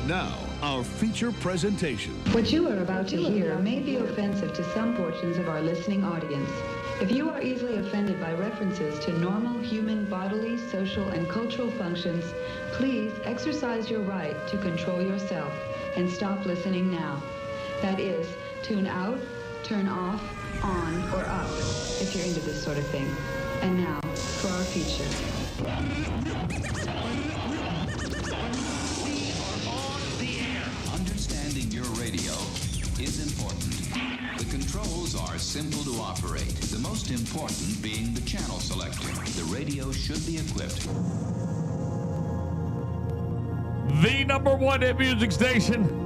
Now, our feature presentation. What you are about to hear may be offensive to some portions of our listening audience. If you are easily offended by references to normal human bodily, social, and cultural functions, please exercise your right to control yourself and stop listening now. That is, tune out, turn off, on, or up if you're into this sort of thing. And now, for our feature. Understanding your radio is important. The controls are simple to operate, the most important being the channel selector. The radio should be equipped. The number one hit music station.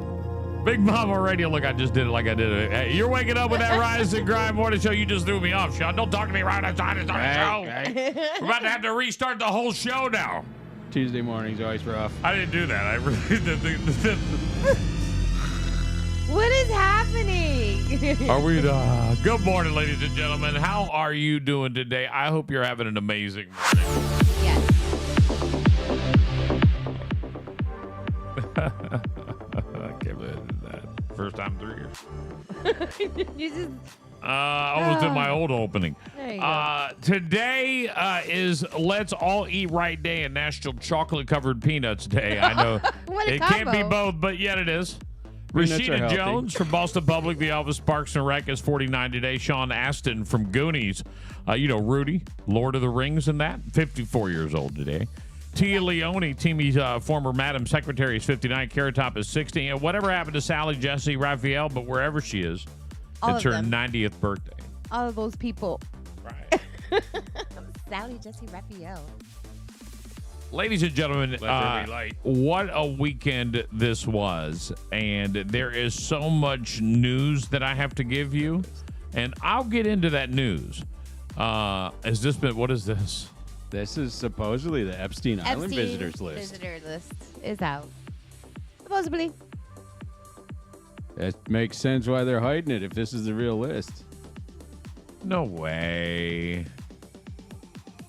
Big Mama Radio. Look, I just did it like I did it. Hey, you're waking up with that Rise and Grind morning show. You just threw me off, Sean. Don't talk to me right outside the show. Right. We're about to have to restart the whole show now. Tuesday morning's always rough. I didn't do that. I really What is happening? Are we? Good morning, ladies and gentlemen. How are you doing today? I hope you're having an amazing morning. Yes. I can't believe I did that. First time in 3 years. You just Almost did my old opening. There you go. Today is Let's All Eat Right Day and National Chocolate Covered Peanuts Day. I know What a it can't be combo. both, but yet it is. Peanuts are Rashida healthy. Jones from Boston Public, the Elvis Parks and Rec is 49 today. Sean Astin from Goonies, Rudy, Lord of the Rings and that, 54 years old today. Tia Leone, Timmy's former Madam Secretary, is 59. Carrot Top is 60. And whatever happened to Sally, Jesse, Raphael, but wherever she is, All it's of her them. 90th birthday. All of those people. Right. Sally, Jesse, Raphael. Ladies and gentlemen, Let there be light. what a weekend this was. And there is so much news that I have to give you. And I'll get into that news. Has this been, what is this? This is supposedly the Epstein Island Epstein visitors list. Visitor list is out. Supposedly. It makes sense why they're hiding it if this is the real list. No way.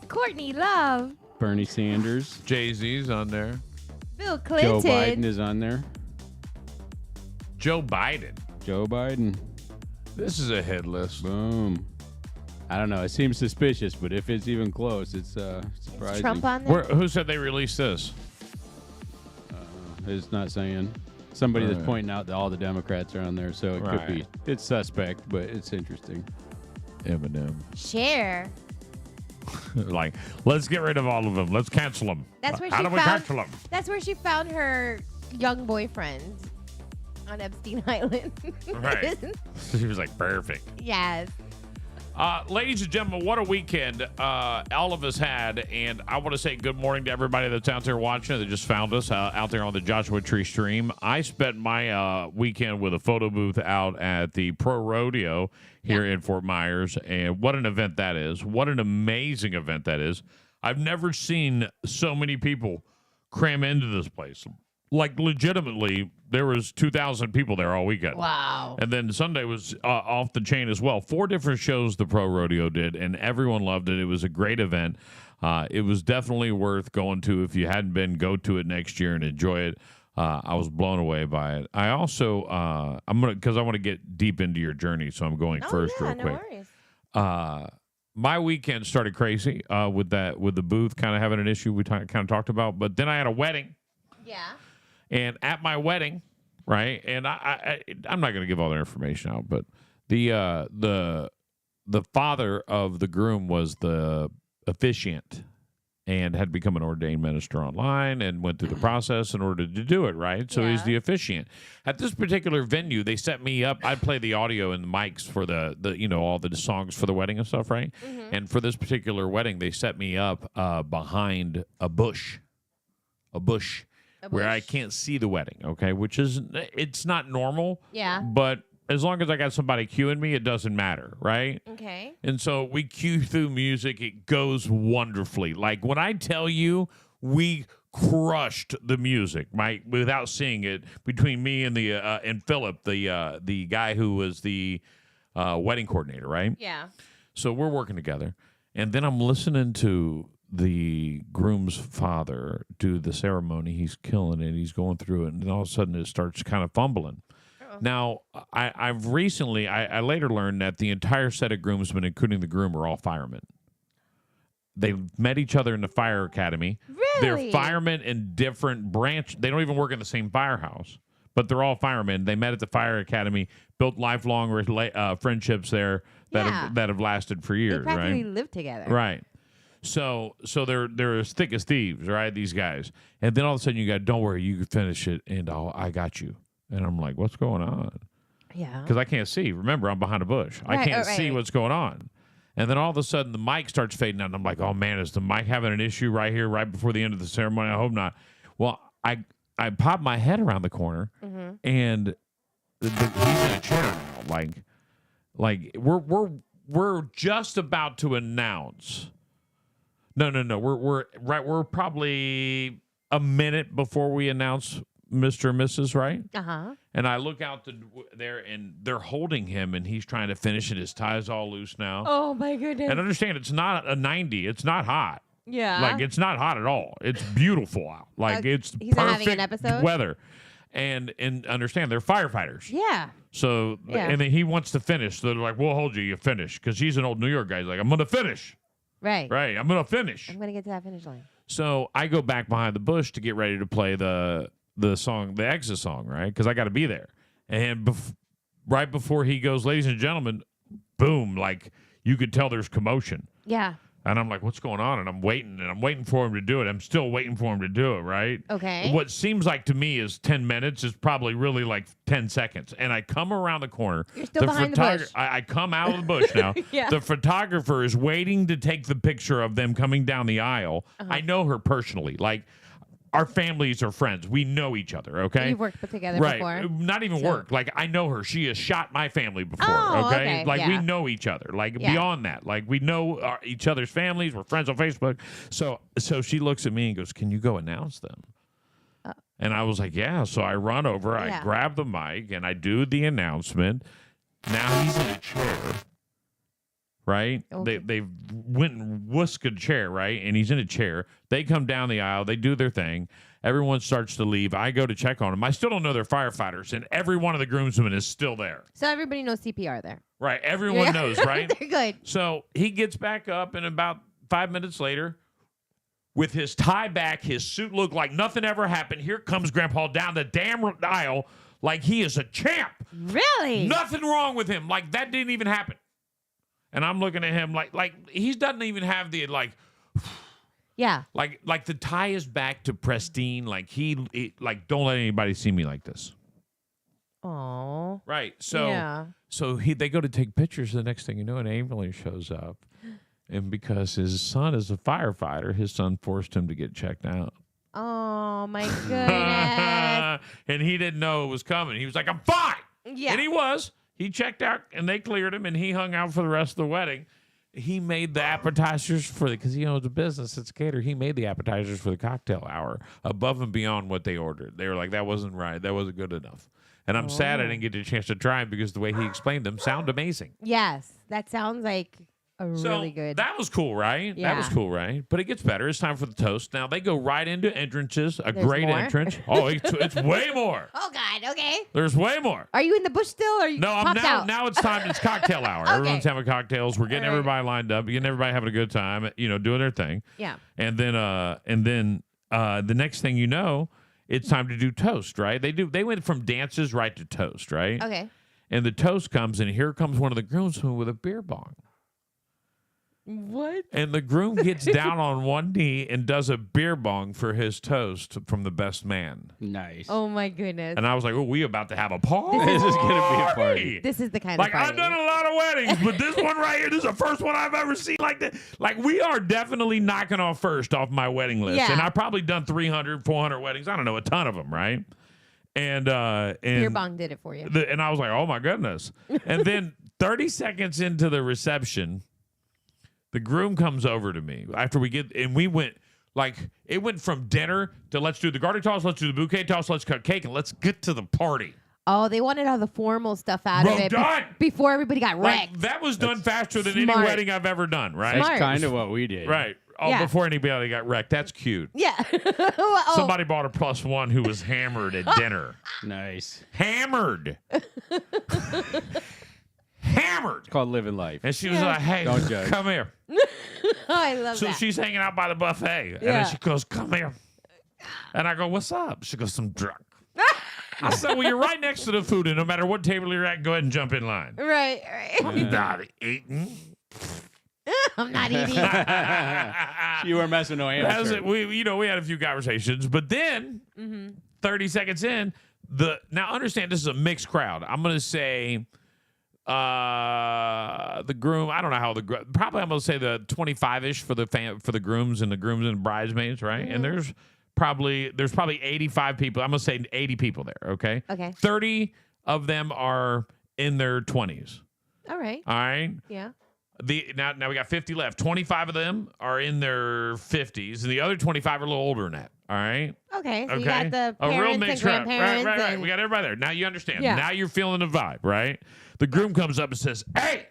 Courtney Love. Bernie Sanders. Jay-Z's on there. Bill Clinton. Joe Biden is on there. Joe Biden. Joe Biden. This is a hit list. Boom. I don't know. It seems suspicious, but if it's even close, it's surprising. Is Trump on there? Who said they released this? It's not saying. Somebody that's Right. pointing out that all the Democrats are on there, so it could be. Right. It's suspect, but it's interesting. Eminem. Cher. Like, let's get rid of all of them. Let's cancel them. That's where How she do we found. cancel them? That's where she found her young boyfriend on Epstein Island. Right. She was like, perfect. Yes. Ladies and gentlemen, what a weekend all of us had. And I want to say good morning to everybody that's out there watching that just found us out there on the Joshua Tree stream. I spent my weekend with a photo booth out at the Pro Rodeo here in Fort Myers. And what an event that is. What an amazing event that is. I've never seen so many people cram into this place. Like, legitimately, there was 2,000 people there all weekend. Wow. And then Sunday was off the chain as well. 4 different shows the Pro Rodeo did, and everyone loved it. It was a great event. It was definitely worth going to. If you hadn't been, go to it next year and enjoy it. I was blown away by it. I also, because I want to get deep into your journey, so I'm going first real no quick. worries. My weekend started crazy with the booth kind of having an issue we kind of talked about. But then I had a wedding. Yeah. And at my wedding, right? And I'm not going to give all their information out, but the father of the groom was the officiant and had become an ordained minister online and went through the process in order to do it, right? So he's the officiant. At this particular venue, they set me up. I'd play the audio and the mics for the all the songs for the wedding and stuff, right? Mm-hmm. And for this particular wedding, they set me up behind a bush. Where I can't see the wedding, okay? Which is, it's not normal. Yeah. But as long as I got somebody cueing me, it doesn't matter, right? Okay. And so we cue through music. It goes wonderfully. Like, when I tell you, we crushed the music, without seeing it, between me and and Philip, the guy who was the wedding coordinator, right? Yeah. So we're working together. And then I'm listening to the groom's father do the ceremony. He's killing it. He's going through it, and then all of a sudden it starts kind of fumbling. Now, I've recently, I later learned that the entire set of groomsmen, including the groom, are all firemen. They met each other in the fire academy. Really? They're firemen in different branch. They don't even work in the same firehouse, but they're all firemen. They met at the fire academy, built lifelong friendships there that have lasted for years. They practically right? live together. Right. So they're as thick as thieves, right? These guys, and then all of a sudden you got, don't worry, you can finish it, and I got you. And I'm like, what's going on? Yeah. Because I can't see. Remember, I'm behind a bush. I can't see what's going on. And then all of a sudden, the mic starts fading out. And I'm like, oh, man, is the mic having an issue right here, right before the end of the ceremony? I hope not. Well, I popped my head around the corner, and he's in a chair now. Like we're just about to announce. No. We're probably a minute before we announce Mr. and Mrs., right? Uh-huh. And I look out there, and they're holding him, and he's trying to finish it. His tie's all loose now. Oh, my goodness. And understand, it's not a 90. It's not hot. Yeah. Like, it's not hot at all. It's beautiful out. Like, it's he's not perfect having an episode? weather. And understand, they're firefighters. Yeah. So, and then he wants to finish. So they're like, we'll hold you. You finish. Because he's an old New York guy. He's like, I'm going to finish. Right. Right. I'm going to finish. I'm going to get to that finish line. So I go back behind the bush to get ready to play the song, the exit song, right? Because I got to be there. And right before he goes, ladies and gentlemen, boom, like you could tell there's commotion. Yeah. And I'm like, what's going on? And I'm waiting for him to do it. I'm still waiting for him to do it, right? Okay. What seems like to me is 10 minutes is probably really like 10 seconds. And I come around the corner. You're still behind the bush. I come out of the bush now. Yeah. The photographer is waiting to take the picture of them coming down the aisle. I know her personally. Like, our families are friends. We know each other, okay? You've worked together right. before. Not even work. Like, I know her. She has shot my family before, Oh, okay? okay. Like, Yeah. we know each other. Like, beyond that. Like, we know each other's families. We're friends on Facebook. So she looks at me and goes, can you go announce them? And I was like, yeah. So I run over. I grab the mic, and I do the announcement. Now he's in a chair. Right? Okay. They went and whisked a chair, right? And he's in a chair. They come down the aisle. They do their thing. Everyone starts to leave. I go to check on them. I still don't know they're firefighters, and every one of the groomsmen is still there. So everybody knows CPR there. Right. Everyone knows, right? They're good. So he gets back up, and about 5 minutes later, with his tie back, his suit looked like nothing ever happened. Here comes Grandpa down the damn aisle like he is a champ. Really? Nothing wrong with him. Like that didn't even happen. And I'm looking at him like he doesn't even have the Yeah. like the tie is back to pristine. Like he like don't let anybody see me like this. Oh. Right. So they go to take pictures. The next thing you know, an ambulance shows up, and because his son is a firefighter, his son forced him to get checked out. Oh my goodness. And he didn't know it was coming. He was like, "I'm fine." Yeah. And he was. He checked out, and they cleared him, and he hung out for the rest of the wedding. He made the appetizers because he owns a business. It's a caterer. He made the appetizers for the cocktail hour above and beyond what they ordered. They were like, that wasn't right. That wasn't good enough. And I'm sad I didn't get a chance to try them because the way he explained them sound amazing. Yes. That sounds like a really good. That was cool, right? Yeah. That was cool, right? But it gets better. It's time for the toast. Now, they go right into entrances. There's great more? entrance. Oh, it's way more. Oh, God. Okay. There's way more. Are you in the bush still? Or are you No, I'm popped out? now it's time. It's cocktail hour. Okay. Everyone's having cocktails. We're getting All right. everybody lined up, getting everybody having a good time, doing their thing. Yeah. And then the next thing you know, it's time to do toast, right? They went from dances right to toast, right? Okay. And the toast comes, and here comes one of the groomsmen with a beer bong. What? And the groom gets down on one knee and does a beer bong for his toast from the best man. Nice. Oh, my goodness. And I was like, oh, we about to have a party. This is going to be a party. This is the kind Like, of party. I've done a lot of weddings, but this one right here, this is the first one I've ever seen like that. Like, we are definitely knocking off first off my wedding list. Yeah. And I've probably done 300, 400 weddings. I don't know, a ton of them, right? And Beer bong did it for you. and I was like, oh, my goodness. And then 30 seconds into the reception, the groom comes over to me after we went, like, it went from dinner to let's do the garter toss, let's do the bouquet toss, let's cut cake, and let's get to the party. Oh, they wanted all the formal stuff out of it done. before everybody got Like, wrecked. that was done faster than smart. any wedding I've ever done, right? Smart. That's kind of what we did. Right. Oh, Yeah. before anybody got wrecked. That's cute. Yeah. Oh. Somebody bought a +1 who was hammered at dinner. Nice. Hammered. Hammered. It's called living life. And she was like, hey, Don't judge. come here. I love So that. she's hanging out by the buffet. And Yeah. then she goes, come here. And I go, what's up? She goes, I'm drunk. I said, well, you're right next to the food, and no matter what table you're at, go ahead and jump in line. Right. I'm not eating. I'm not eating. You were messing no That's answer. it. We had a few conversations, but then 30 seconds in, now understand this is a mixed crowd. I'm gonna say the groom. I don't know how probably I'm gonna say the 25ish for the grooms and bridesmaids, right? And there's probably 85 people. I'm gonna say 80 people there. Okay. Okay. 30 of them are in their 20s. All right. All right. Yeah. Now we got 50 left. 25 of them are in their 50s, and the other 25 are a little older than that. All right. Okay. So Okay. you got the A real parents and mixed crowd. grandparents. Right. and- We got everybody there. Now you understand. Yeah. Now you're feeling the vibe, right? The groom comes up and says, "Hey,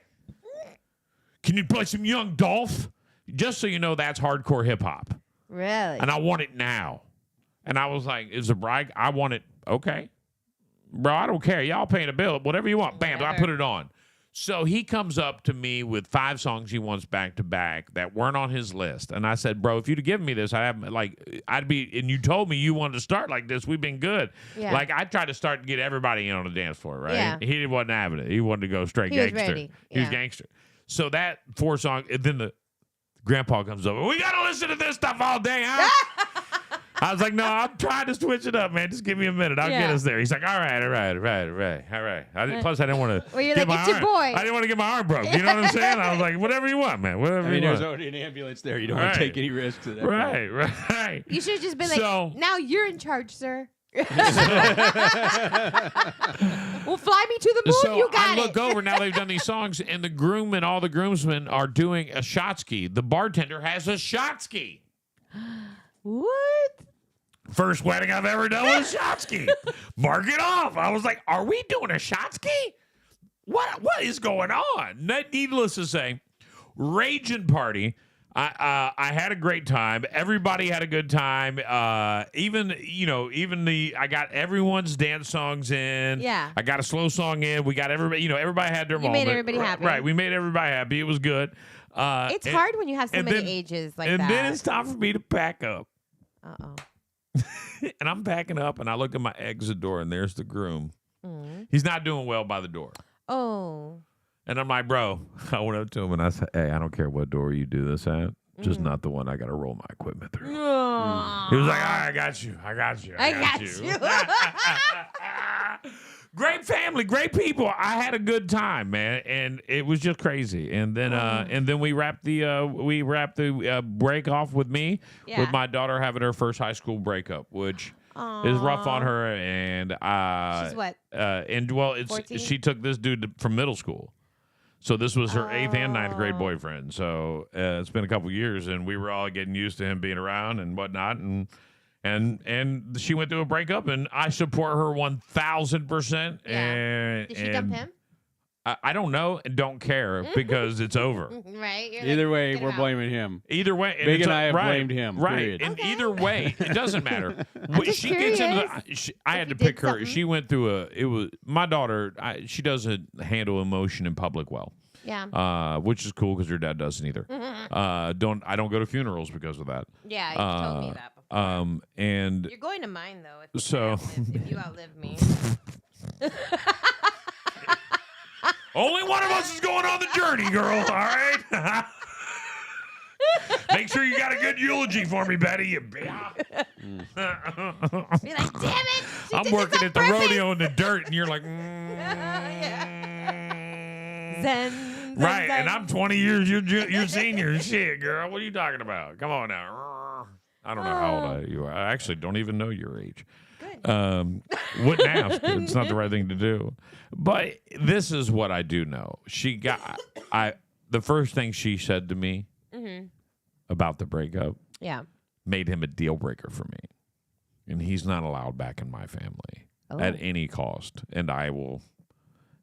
can you play some Young Dolph?" Just so you know, that's hardcore hip hop, Really? and I want it now. And I was like, "Is the bride? I want it." Okay, bro. I don't care. Y'all paying a bill. Whatever you want. Bam. I Whatever. put it on. So he comes up to me with 5 songs he wants back to back that weren't on his list. And I said, bro, if you'd have given me this, I'd be, and you told me you wanted to start like this. We've been good. Yeah. Like I tried to start and get everybody in on the dance floor, right? Yeah. He wasn't having it. He wanted to go straight He was gangster. ready. He was Yeah. gangster. So that 4 song, and then the grandpa comes up. We got to listen to this stuff all day, huh? I was like, no, I'm trying to switch it up, man. Just give me a minute. I'll get Yeah. us there. He's like, all right. Plus, I didn't want to. Well, you're like, it's your boy. I didn't want to get my arm broke. You know what I'm saying? I was like, whatever you want, man. Whatever I mean, you there's want. already an ambulance there. You don't want to take any risks at that point. Right. You should have just been like, So- now you're in charge, sir. Well, fly me to the moon. So You I got look it. over now. They've done these songs, and the groom and all the groomsmen are doing a shot ski. The bartender has a shot ski. What? First wedding I've ever done with a shot ski. Mark it off. I was like, are we doing a shot ski? What is going on? Needless to say, raging party. I had a great time. Everybody had a good time. I got everyone's dance songs in. Yeah. I got a slow song in. We got everybody. Everybody had their You moment. made everybody happy. Right. We made everybody happy. It was good. It's hard when you have so and many then- ages like and that. then it's time for me to pack up. Uh-oh. And I'm packing up, and I look at my exit door, and there's the groom. Mm. He's not doing well by the door. Oh. And I'm like, bro, I went up to him, and I said, hey, I don't care what door you do this at. Just not the one I got to roll my equipment through. He was like, all right, I got you. I got you. Great family, great people. I had a good time, man, and it was just crazy. And then we wrapped the break off with me, Yeah. with my daughter having her first high school breakup, which is rough on her. And She's what? It's 14? she took this dude from middle school. So this was her 8th and 9th grade boyfriend. So it's been a couple years, and we were all getting used to him being around and whatnot. And she went through a breakup, and I support her 1,000%. Yeah. And Did she dump him? I don't know and don't care because it's over. Right. You're Either like, way, get we're out. blaming him. Either way, Big it's and I have right, blamed him, Right, period. and Okay. either way, it doesn't matter. just She gets into curious I if had to you did pick her. something. She went through my daughter. She doesn't handle emotion in public well. Yeah. Which is cool because her dad doesn't either. I don't go to funerals because of that. Yeah, you told me that before. And You're going to mine, though, if So- if you outlive me. only one of us is going on the journey, girl. All right. Make sure you got a good eulogy for me, Betty. You Be like, damn it! She I'm did this working on at the purpose." rodeo in the dirt, and you're like, Zen, right. zen. And I'm 20 years you're senior. Shit, girl. What are you talking about? Come on now. I don't know how old you are. I actually don't even know your age. Good. Wouldn't ask. It's not the right thing to do. But this is what I do know. The first thing she said to me about the breakup Yeah. made him a deal breaker for me. And he's not allowed back in my family at any cost. And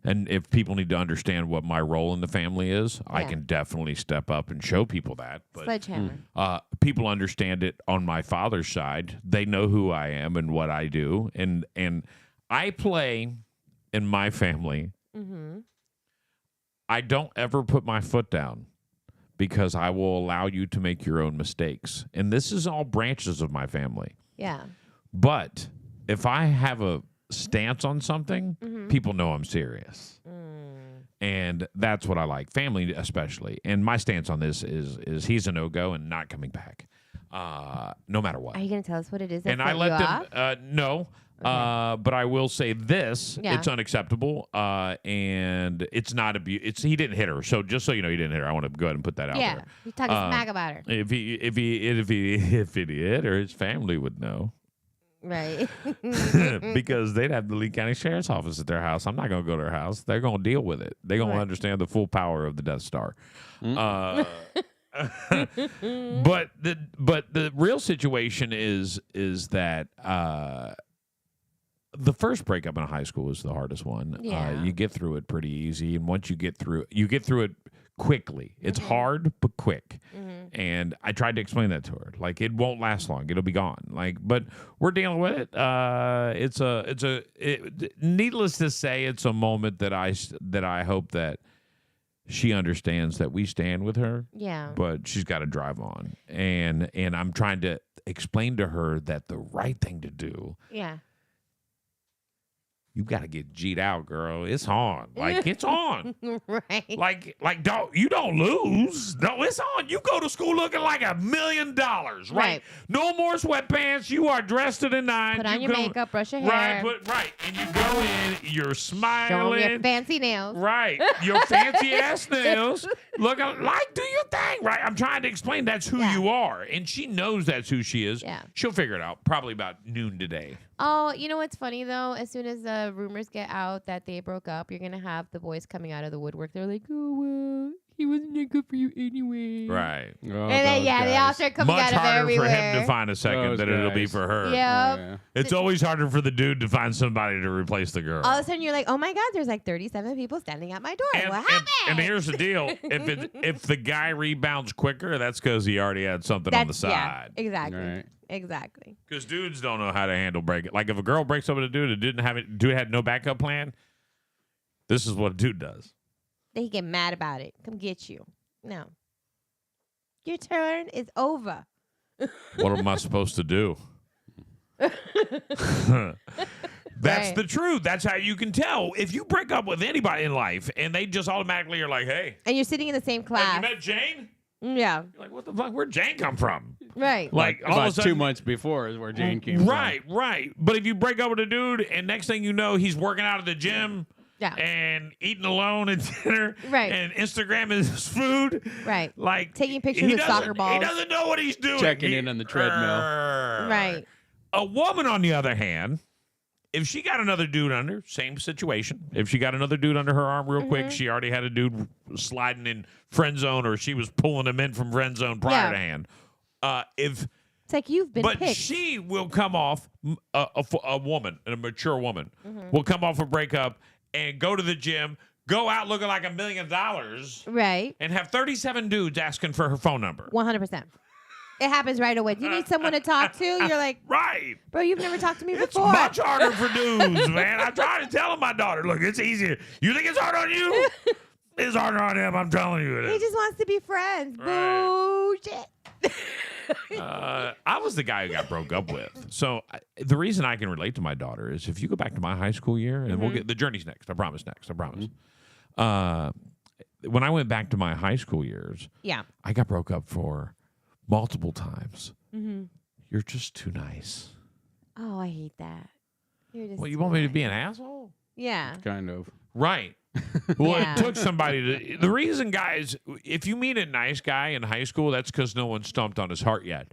And if people need to understand what my role in the family is, I Yeah. can definitely step up and show people that. But Sledgehammer. people understand it on my father's side. They know who I am and what I do. And I play in my family. Mm-hmm. I don't ever put my foot down because I will allow you to make your own mistakes. And this is all branches of my family. Yeah. But if I have a stance on something, people know I'm serious. And that's what I like, family especially. And my stance on this is he's a no-go and not coming back, no matter what. Are you going to tell us what it is that And I set let you them off? no. But I will say this: Yeah. it's unacceptable, and it's not abuse. He didn't hit her, so just so you know, he didn't hit her. I want to go ahead and put that out Yeah. there. He's talking smack about her. If he hit her, his family would know. Right. Because they'd have the Lee County Sheriff's Office at their house. I'm not going to go to their house. They're going to deal with it. They're going to understand the full power of the Death Star. But the real situation is that the first breakup in high school is the hardest one. Yeah. You get through it pretty easy, and once you get through it quickly. It's hard but quick. And I tried to explain that to her. Like, it won't last long. It'll be gone. Like, but we're dealing with it. Needless to say, it's a moment that I hope that she understands that we stand with her. Yeah. But she's got to drive on. And I'm trying to explain to her that the right thing to do, Yeah. you got to get G'd out, girl. It's on. Like, it's on. Right. Like, you don't lose. No, it's on. You go to school looking like $1 million, right? Right. No more sweatpants. You are dressed to the nines. Put on your makeup, brush your Right, hair. right. And you go in, you're Show 'em smiling. your fancy nails. Right. Your fancy ass nails. Look, like, do your thing. Right. I'm trying to explain that's who Yeah. you are. And she knows that's who she is. Yeah. She'll figure it out probably about noon today. Oh, you know what's funny though? As soon as the rumors get out that they broke up, you're gonna have the boys coming out of the woodwork. They're like, "Oh well, he wasn't that good for you anyway." Right. Oh, And then those they all guys. start coming Much out of harder everywhere. for him to find a second Those than it'll be guys. for her. Oh, Yep. yeah. It's always harder for the dude to find somebody to replace the girl. All of a sudden, you're like, "Oh my God, there's like 37 people standing at my door. What happened?" and here's the deal: if the guy rebounds quicker, that's because he already had something on the side. Yeah, exactly. Right. Exactly. Because dudes don't know how to handle break. Like, if a girl breaks up with a dude and dude had no backup plan, this is what a dude does. They get mad about it. Come get you. No. Your turn is over. What am I supposed to do? That's Right. the truth. That's how you can tell. If you break up with anybody in life and they just automatically are like, hey, And you're sitting in the same have class. you met Jane? Yeah. You're like, what the fuck? Where'd Jane come from? Right. Like, all About of a sudden, 2 months before is where Jane came right. But if you break up with a dude and next thing you know, he's working out at the gym Yeah. and eating alone at dinner Right. and Instagram is his food. Right. Like, Taking pictures he of doesn't- soccer balls. He doesn't know what he's doing. Checking in on the treadmill. Right. A woman, on the other hand, if she got another dude under, same situation. If she got another dude under her arm real quick, she already had a dude sliding in friend zone, or she was pulling him in from friend zone prior Yeah. to hand. It's like you've been But picked. she will come off, a woman, a mature woman, will come off a breakup and go to the gym, go out looking like $1 million, Right. and have 37 dudes asking for her phone number. 100%. It happens right away. Do you need someone to talk to? You're like, Right. bro, you've never talked to me It's before. much harder for dudes, man. I'm trying to tell my daughter, look, it's easier. You think it's hard on you? It's harder on him. I'm telling you it He is. just wants to be friends. Right. Bullshit. I was the guy who got broke up with. So the reason I can relate to my daughter is if you go back to my high school year, and we'll get the journey's next. I promise next. I promise. When I went back to my high school years, Yeah. I got broke up for multiple times. Mm-hmm. You're just too nice. Oh, I hate that. You're just Well, you want me to be an asshole? Yeah. Kind of. Right. Well, Yeah. it took somebody to. The reason, guys, if you meet a nice guy in high school, that's because no one stomped on his heart yet.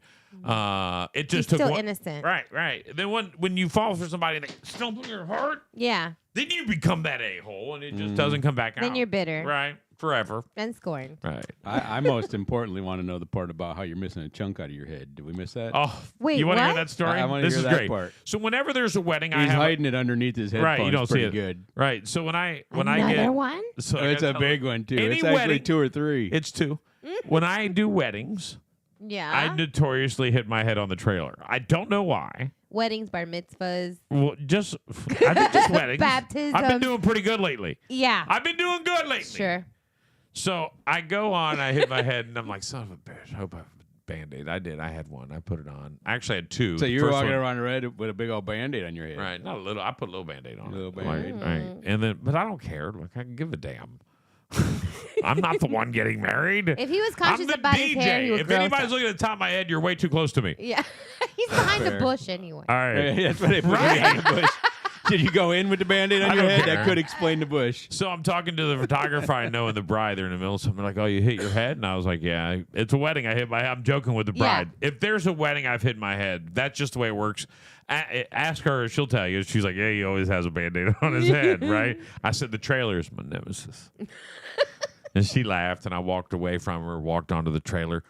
It just He's took still one. innocent. Right, right. Then when you fall for somebody and they stomp on your heart, Yeah. then you become that a-hole, and it just doesn't come back out. Then you're bitter. Right. forever. And scorned. Right. I most importantly want to know the part about how you're missing a chunk out of your head. Did we miss that? Oh, Wait, you want to hear what? that story? I wanna This hear is that great. part. So whenever there's a wedding, I He's have hiding it underneath his headphones. right. You don't see pretty it. good. Right. So when I Another get one? so Oh, it's a big one too. Any It's actually wedding- 2 or 3. It's 2. When I do weddings, Yeah. I notoriously hit my head on the trailer. I don't know why. Weddings, bar mitzvahs. Well, I think just weddings. Baptisms. I've been doing pretty good lately. Yeah. I've been doing good lately. Sure. So I go on, I hit my head, and I'm like, son of a bitch. I hope I have a Band-Aid. I did. I had one. I put it on. I actually had 2. So The you're first walking one- around red with a big old Band-Aid on your head. Right. Not a little. I put a little Band-Aid on Little it. Band-Aid. Right. And then, but I don't care. Look, I can give a damn. I'm not the one getting married. If he was I'm conscious the about DJ. his hair, he would If grow anybody's some. looking at the top of my head, you're way too close to me. Yeah. He's behind the Fair. bush anyway. All right. That's what they put behind the bush. Did you go in with the Band-Aid I on your don't head? care. That could explain the bush. So I'm talking to the photographer I know and the bride. They're in the middle of something. They're like, oh, you hit your head? And I was like, yeah, it's a wedding. I hit my head. I'm joking with the Yeah. bride. If there's a wedding, I've hit my head. That's just the way it works. Ask her. She'll tell you. She's like, yeah, he always has a Band-Aid on his head, right? I said, the trailer is my nemesis. And she laughed, and I walked away from her, walked onto the trailer.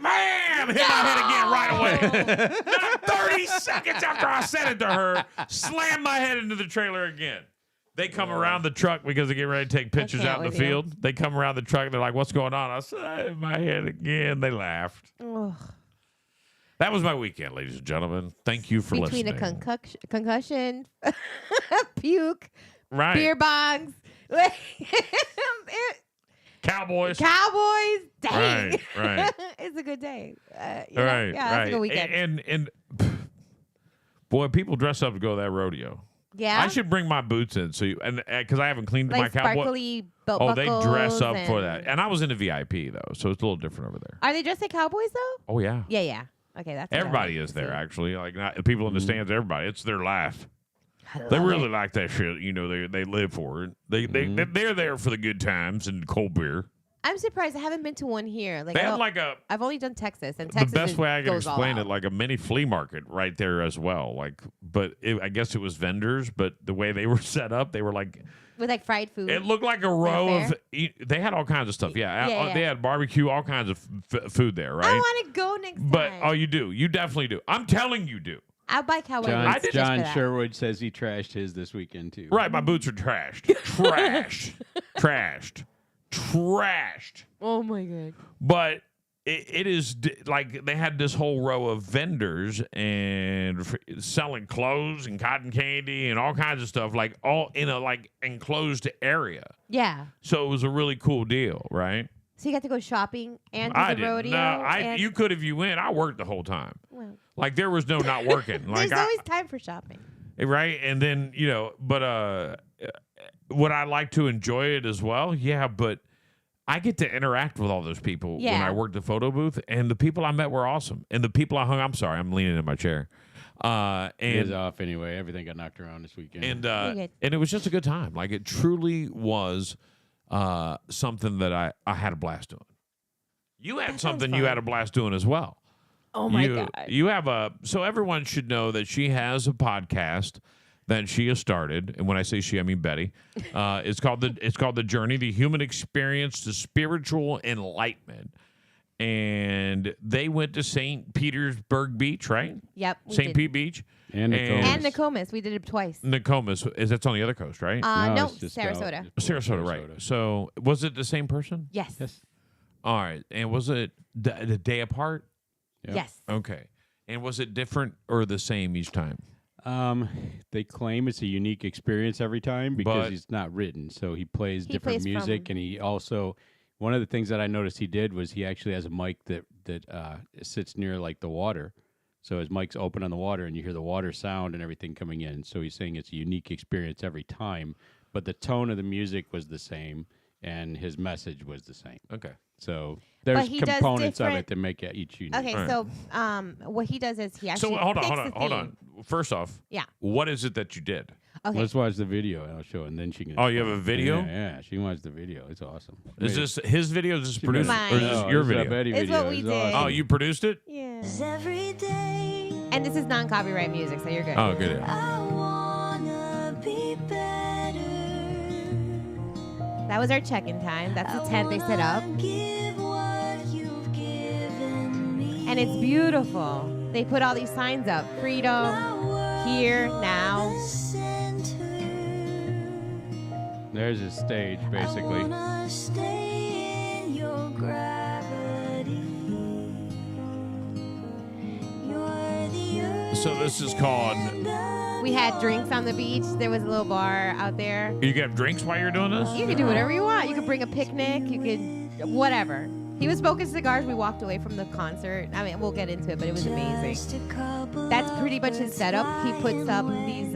Bam! Hit my head again right away. Not 30 seconds after I said it to her, slammed my head into the trailer again. They come around the truck because they get ready to take pictures can't out in the with you. field. They come around the truck. They're like, what's going on? I said, I hit my head again. They laughed. Ugh. That was my weekend, ladies and gentlemen. Thank you for Between listening. a concussion, puke, Right. beer bongs, Cowboys. Cowboys. Dang. Right. It's a good day. Right. Yeah, it's right. a good weekend. And boy, people dress up to go to that rodeo. yeah. I should bring my boots in so you and because I haven't cleaned my like cowboy. sparkly belt Oh, they dress buckles up for and- that. And I was in the VIP though, so it's a little different over there. Are they dressed like cowboys though? Oh yeah. Yeah. Okay, that's what I Everybody wanted is to there see. actually. Like not the people in the stands, everybody. It's their life. They really like that shit. You know, they live for it. They're there for the good times and cold beer. I'm surprised I haven't been to one here. Like They I have don't- like a I've only done Texas, and the Texas best way I can goes all explain it, out. like a mini flea market right there as well. Like, but I guess it was vendors, but the way they were set up, they were like, with like fried food. it looked like a row fair? of. They had all kinds of stuff. Yeah, Yeah. they had barbecue, all kinds of food there, right? I want to go next But time. oh, you do. You definitely do. I'm telling you, do. I'll buy cowboy John, boots I did just John for that. Sherwood says he trashed his this weekend too. Right, my boots are trashed, trashed. Oh my god. But it is like they had this whole row of vendors and selling clothes and cotton candy and all kinds of stuff, like all in a like enclosed area. Yeah. So it was a really cool deal, right? So you got to go shopping and do I the did. rodeo. No, and, you could if you went. I worked the whole time. well, Like there was no not working. Like there's always time for shopping. right, and then but would I like to enjoy it as well? Yeah, but I get to interact with all those people when Yeah. I worked the photo booth, and the people I met were awesome, and the people I hung. I'm sorry, I'm leaning in my chair. He is And off anyway. Everything got knocked around this weekend. and You're good. and it was just a good time. Like it truly was something that I had a blast doing. You had That sounds something you fun. had a blast doing as well. Oh my you, god. You have so everyone should know that she has a podcast that she has started, and when I say she, I mean Betty. It's called the Journey, the Human Experience to Spiritual Enlightenment. And they went to St. Petersburg Beach, right? Yep. we St. did. Pete Beach. And Nokomis. And Nokomis. We did it twice. Nokomis, that's on the other coast, right? No, it's just out- Sarasota. Sarasota, right. So was it the same person? Yes. Yes. All right. And was it the day apart? Yep. Yes. Okay. And was it different or the same each time? They claim it's a unique experience every time because But- he's not written. So he plays He different plays music, from- and he also one of the things that I noticed he did was he actually has a mic that sits near like the water. So his mic's open on the water, and you hear the water sound and everything coming in. So he's saying it's a unique experience every time, but the tone of the music was the same, and his message was the same. Okay. So there's he does components of different- it that make it each unique. Okay, Right. so what he does is he actually So hold picks on. the Hold theme. on. First off, Yeah. what is it that you did? Okay. Let's watch the video, and I'll show, and then she can. Oh, you have a video? Yeah, she wants the video. It's awesome. Is this his video? Is this She produced, made or it. is this No, your it's a video? Betty It's video. what we It's did. Oh, awesome. you produced it? Yeah. Every day And this is non-copyright music, so you're good. Oh, good. I wanna be better. That was our check-in time. That's the tent they set up. And it's beautiful. They put all these signs up. Freedom, here, now. There's his stage, basically. So this is called... We had drinks on the beach. There was a little bar out there. You get drinks while you're doing this? You could do whatever you want. You could bring a picnic. You could... Whatever. He was smoking cigars. We walked away from the concert. I mean, we'll get into it, but it was amazing. That's pretty much his setup. He puts up these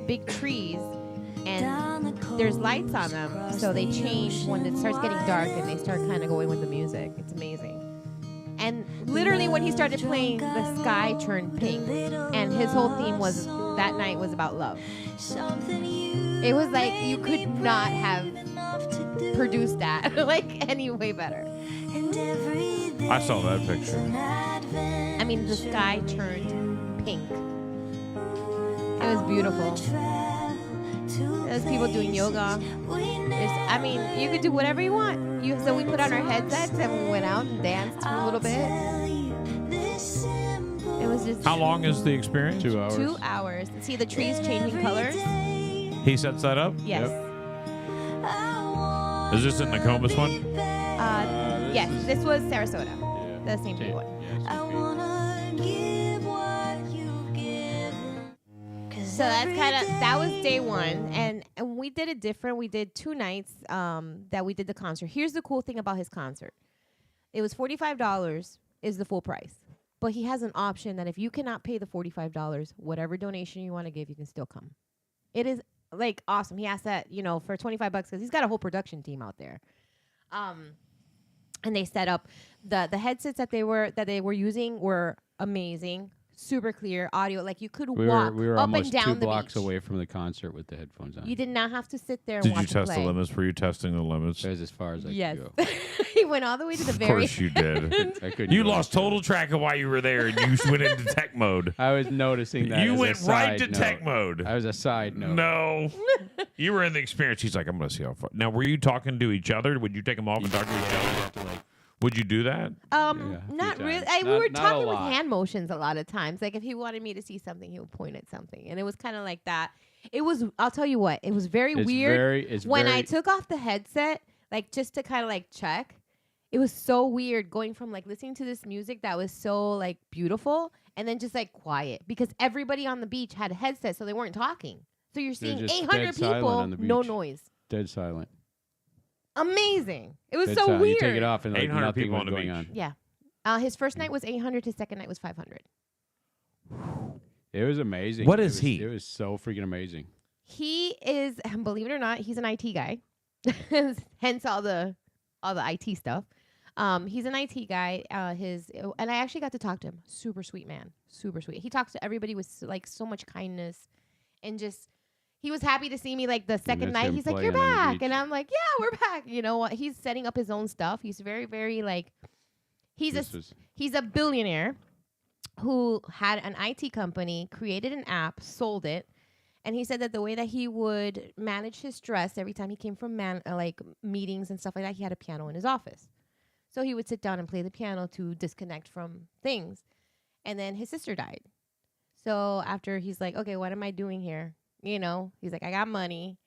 big trees, and there's lights on them, so they change when it starts getting dark, and they start kind of going with the music. It's amazing. And literally, when he started playing, the sky turned pink, and his whole theme was that night was about love. It was like you could not have produced that like any way better. I saw that picture. I mean, the sky turned pink. It was beautiful. There's people doing yoga. I mean, you could do whatever you want. So we put on our headsets and we went out and danced for a little bit. It was just... How long is the experience? 2 hours. 2 hours. See the trees changing colors? He sets that up? Yes. Is this in the Nokomis one? Yes, this was Sarasota. Yeah. The same big one. So that was day one, and we did it different. We did 2 nights that we did the concert. Here's the cool thing about his concert. It was $45 is the full price, but he has an option that if you cannot pay the $45, whatever donation you want to give, you can still come. It is like awesome. He asked that, for $25 because he's got a whole production team out there. And they set up the headsets that they were using were amazing. Super clear audio, like you could walk We were up almost and down 2 the blocks beach. away from the concert with the headphones on. You did not have to sit there and Did watch you test play. the limits? Were you testing the limits? That was as far as I Yes. could go. He went all the way to the Of very course you did. I couldn't You do lost it. total track of why you were there, and you went into tech mode. I was noticing that. You as a went right side to note. tech mode. I was a side note. No. You were in the experience. He's like, I'm going to see how far. Now, were you talking to each other? Would you take them off and talk to each other? Would you do that? a Not few really. times. We were Not a talking with lot. hand motions a lot of times. Like if he wanted me to see something, he would point at something, and it was kind of like that. It was. I'll tell you what. It was very weird. When I took off the headset, like just to kind of like check, it was so weird going from like listening to this music that was so like beautiful, and then just like quiet because everybody on the beach had headsets, so they weren't talking. So you're seeing just 800 dead silent people, on the no beach. noise. Dead silent. Amazing. It was Dead so silent. weird. You take it off and like 800 nothing people was on the going beach. on. Yeah. His first night was 800. His second night was 500. It was amazing. What It is was- he? It was so freaking amazing. He is, believe it or not, he's an IT guy. Hence all the IT stuff. He's an IT guy. And I actually got to talk to him. Super sweet man. Super sweet. He talks to everybody with like so much kindness, and just he was happy to see me like the second that's night. him He's like, playing "You're on the back," beach. and I'm like, "Yeah, we're back." You know what? He's setting up his own stuff. He's very, very like he's a billionaire who had an IT company, created an app, sold it. And he said that the way that he would manage his stress every time he came from like meetings and stuff like that, he had a piano in his office. So he would sit down and play the piano to disconnect from things. And then his sister died. So after he's like, okay, what am I doing here? You know, he's like, I got money.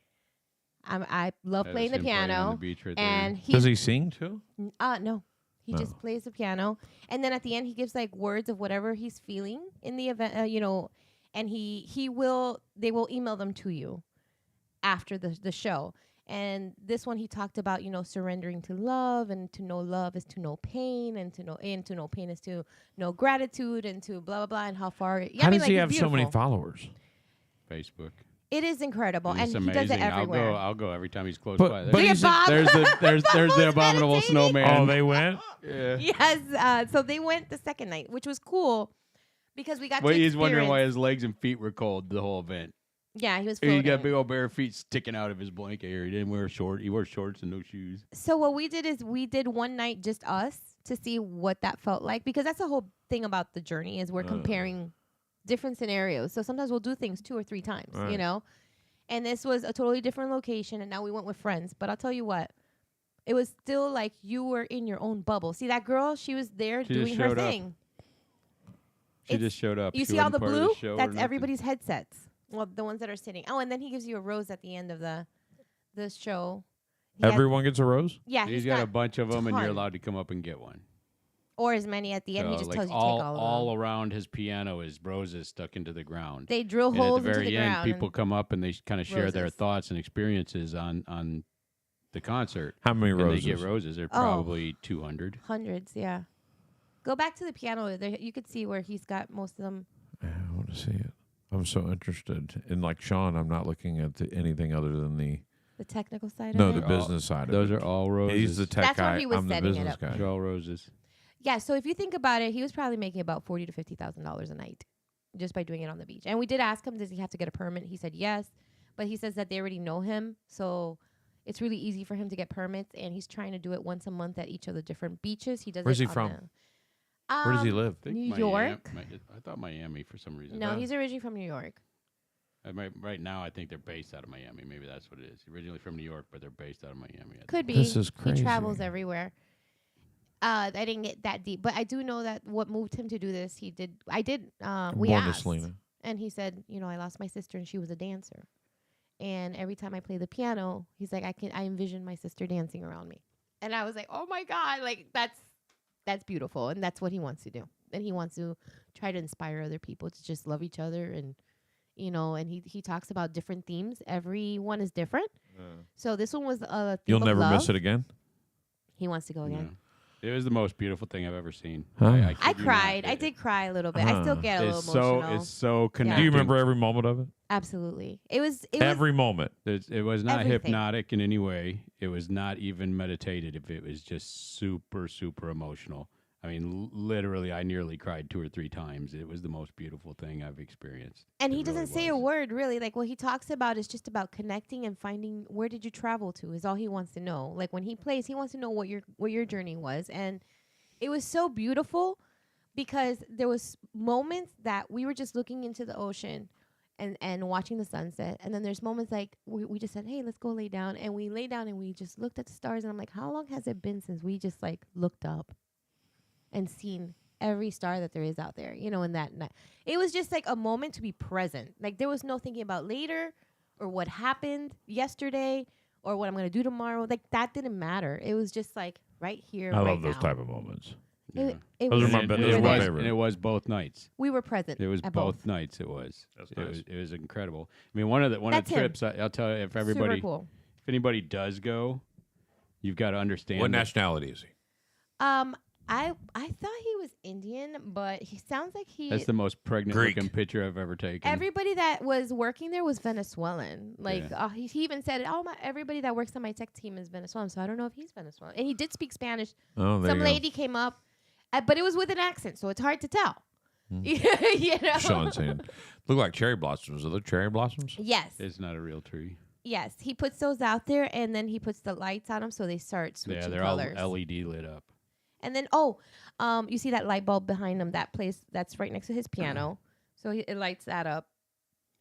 I love That playing was the him playing on piano. the beach right And there. Does he sing too? no. He Oh. just plays the piano. And then at the end, he gives like words of whatever he's feeling in the event, you know, and they will email them to you after the show. And this one he talked about, you know, surrendering to love, and to know love is to know pain, and to know pain is to know gratitude, and to blah blah blah, and how far. Yeah, How I mean, does he like, have it's so many beautiful. followers? Facebook. It is incredible, It's and amazing. he does it everywhere. I'll go every time he's close But- by. but Look he's at Bob. There's the abominable meditating. snowman. Oh, they went? Yeah. Yes, so they went the second night, which was cool because we got. Well, to he's wondering why experience- his legs and feet were cold the whole event. Yeah, he was. He Floating. got big old bare feet sticking out of his blanket here. He didn't wear shorts. He wore shorts and no shoes. So what we did is we did one night just us to see what that felt like, because that's the whole thing about the journey is we're comparing different scenarios. So sometimes we'll do things 2 or 3 times, Right. you know. And this was a totally different location, and now we went with friends. But I'll tell you what, it was still like you were in your own bubble. See, that girl, she was there She doing just her showed up. thing. She just showed up. You She see all wasn't the part of blue? show or That's nothing. everybody's headsets. Well, the ones that are sitting. Oh, and then he gives you a rose at the end of the show. He had- Everyone gets a rose? yeah, He's got a bunch of them, and you're allowed to come up and get one. or as many at the end. So, He just like tells you to take all of them. all around his piano is roses stuck into the ground. They drill And at holes the into very the end, ground. people and come up and they kind of share their roses. thoughts and experiences on the concert. How many And roses? they get roses. They're probably 200. hundreds, yeah. Go back to the piano. There, you could see where he's got most of them. I want to see it. I'm so interested. And like Sean, I'm not looking at anything other than the technical side no, of the it. business side Those of it. are all roses. He's the tech That's where guy. he was I'm the setting it business up. guy. They're all roses. Yeah, so if you think about it, he was probably making about $40,000 to $50,000 a night just by doing it on the beach. And we did ask him, does he have to get a permit? He said yes, but he says that they already know him, so it's really easy for him to get permits. And he's trying to do it once a month at each of the different beaches. He does. Where's it he on from? the- Where does he live? I think New Miami- York? I thought Miami for some reason. No, he's originally from New York. Right now, I think they're based out of Miami. Maybe that's what it is. Originally from New York, but they're based out of Miami. I think. Could be. This is He travels crazy. everywhere. I didn't get that deep, but I do know that what moved him to do this, we Born to asked, Selena. and he said, I lost my sister and she was a dancer. And every time I play the piano, he's like, I envision my sister dancing around me. And I was like, oh my God, like that's beautiful. And that's what he wants to do. And he wants to try to inspire other people to just love each other. And, and he talks about different themes. Everyone is different. So this one was a theme You'll of never love. miss it again? He wants to go again. Yeah. It was the most beautiful thing I've ever seen. Huh. I kid you not. cried. I did cry a little bit. I still get a little It's emotional. so connecting. Do you remember every moment of it? Absolutely. It was Every moment. It was not Everything. hypnotic in any way. It was not even meditative. It was just super, super emotional. I mean, literally, I nearly cried 2 or 3 times. It was the most beautiful thing I've experienced. and It he doesn't really say a was. word really. Like what he talks about is just about connecting and finding where did you travel to is all he wants to know. Like when he plays, he wants to know what your journey was. And it was so beautiful because there was moments that we were just looking into the ocean and watching the sunset. And then there's moments like we just said, hey, let's go lay down. And we lay down and we just looked at the stars. And I'm like, how long has it been since we just like looked up and seen every star that there is out there, in that night? It was just like a moment to be present. Like there was no thinking about later or what happened yesterday or what I'm going to do tomorrow. Like that didn't matter. It was just like right here, I right love those now. type of moments. It Those was, are my And be- it, those it are my was, favorite. and it was both nights. we were present. It was at both nights. It was. That's It nice. was incredible. I mean, one of the That's him. trips. I'll tell you, if everybody, Super cool. if anybody does go, you've got to understand. What that- nationality is he? I thought he was Indian, but he sounds like That's the most pregnant Greek. looking picture I've ever taken. everybody that was working there was Venezuelan. Like Yeah. he even said, everybody that works on my tech team is Venezuelan. So I don't know if he's Venezuelan. And he did speak Spanish. Oh, there Some you go. lady came up, but it was with an accent, so it's hard to tell. Hmm. Sean Sean saying, look like cherry blossoms. Are they cherry blossoms? Yes, It's not a real tree. yes. He puts those out there, and then he puts the lights on them, so they start switching Yeah, they're colors. all LED lit up. And then, you see that light bulb behind him, that place that's right next to his piano. So it lights that up.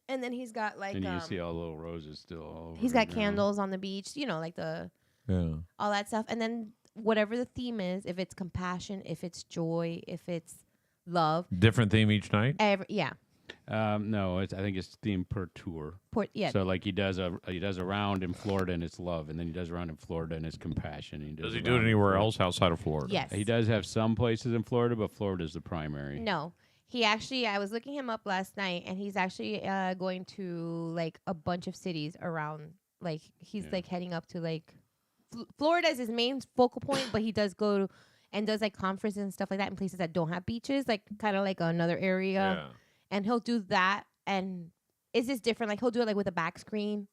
And then he's got like, And you see all the little roses still all over he's the got ground. candles on the beach, like Yeah. all that stuff. And then whatever the theme is, if it's compassion, if it's joy, if it's love, Different theme each night? yeah. No, I think it's themed per tour. Yeah. So like he does a round in Florida and it's love, and then he does a round in Florida and it's compassion. And Does a he do it round in anywhere Florida. else outside of Florida? Yes. He does have some places in Florida, but Florida's the primary. No. He actually, I was looking him up last night, and he's actually going to like a bunch of cities around. Like he's like heading up to like Florida is his main focal point, but he does go to and does like conferences and stuff like that in places that don't have beaches, like kind of like another area. Yeah. And he'll do that, and it's just different. Like he'll do it like with a back screen,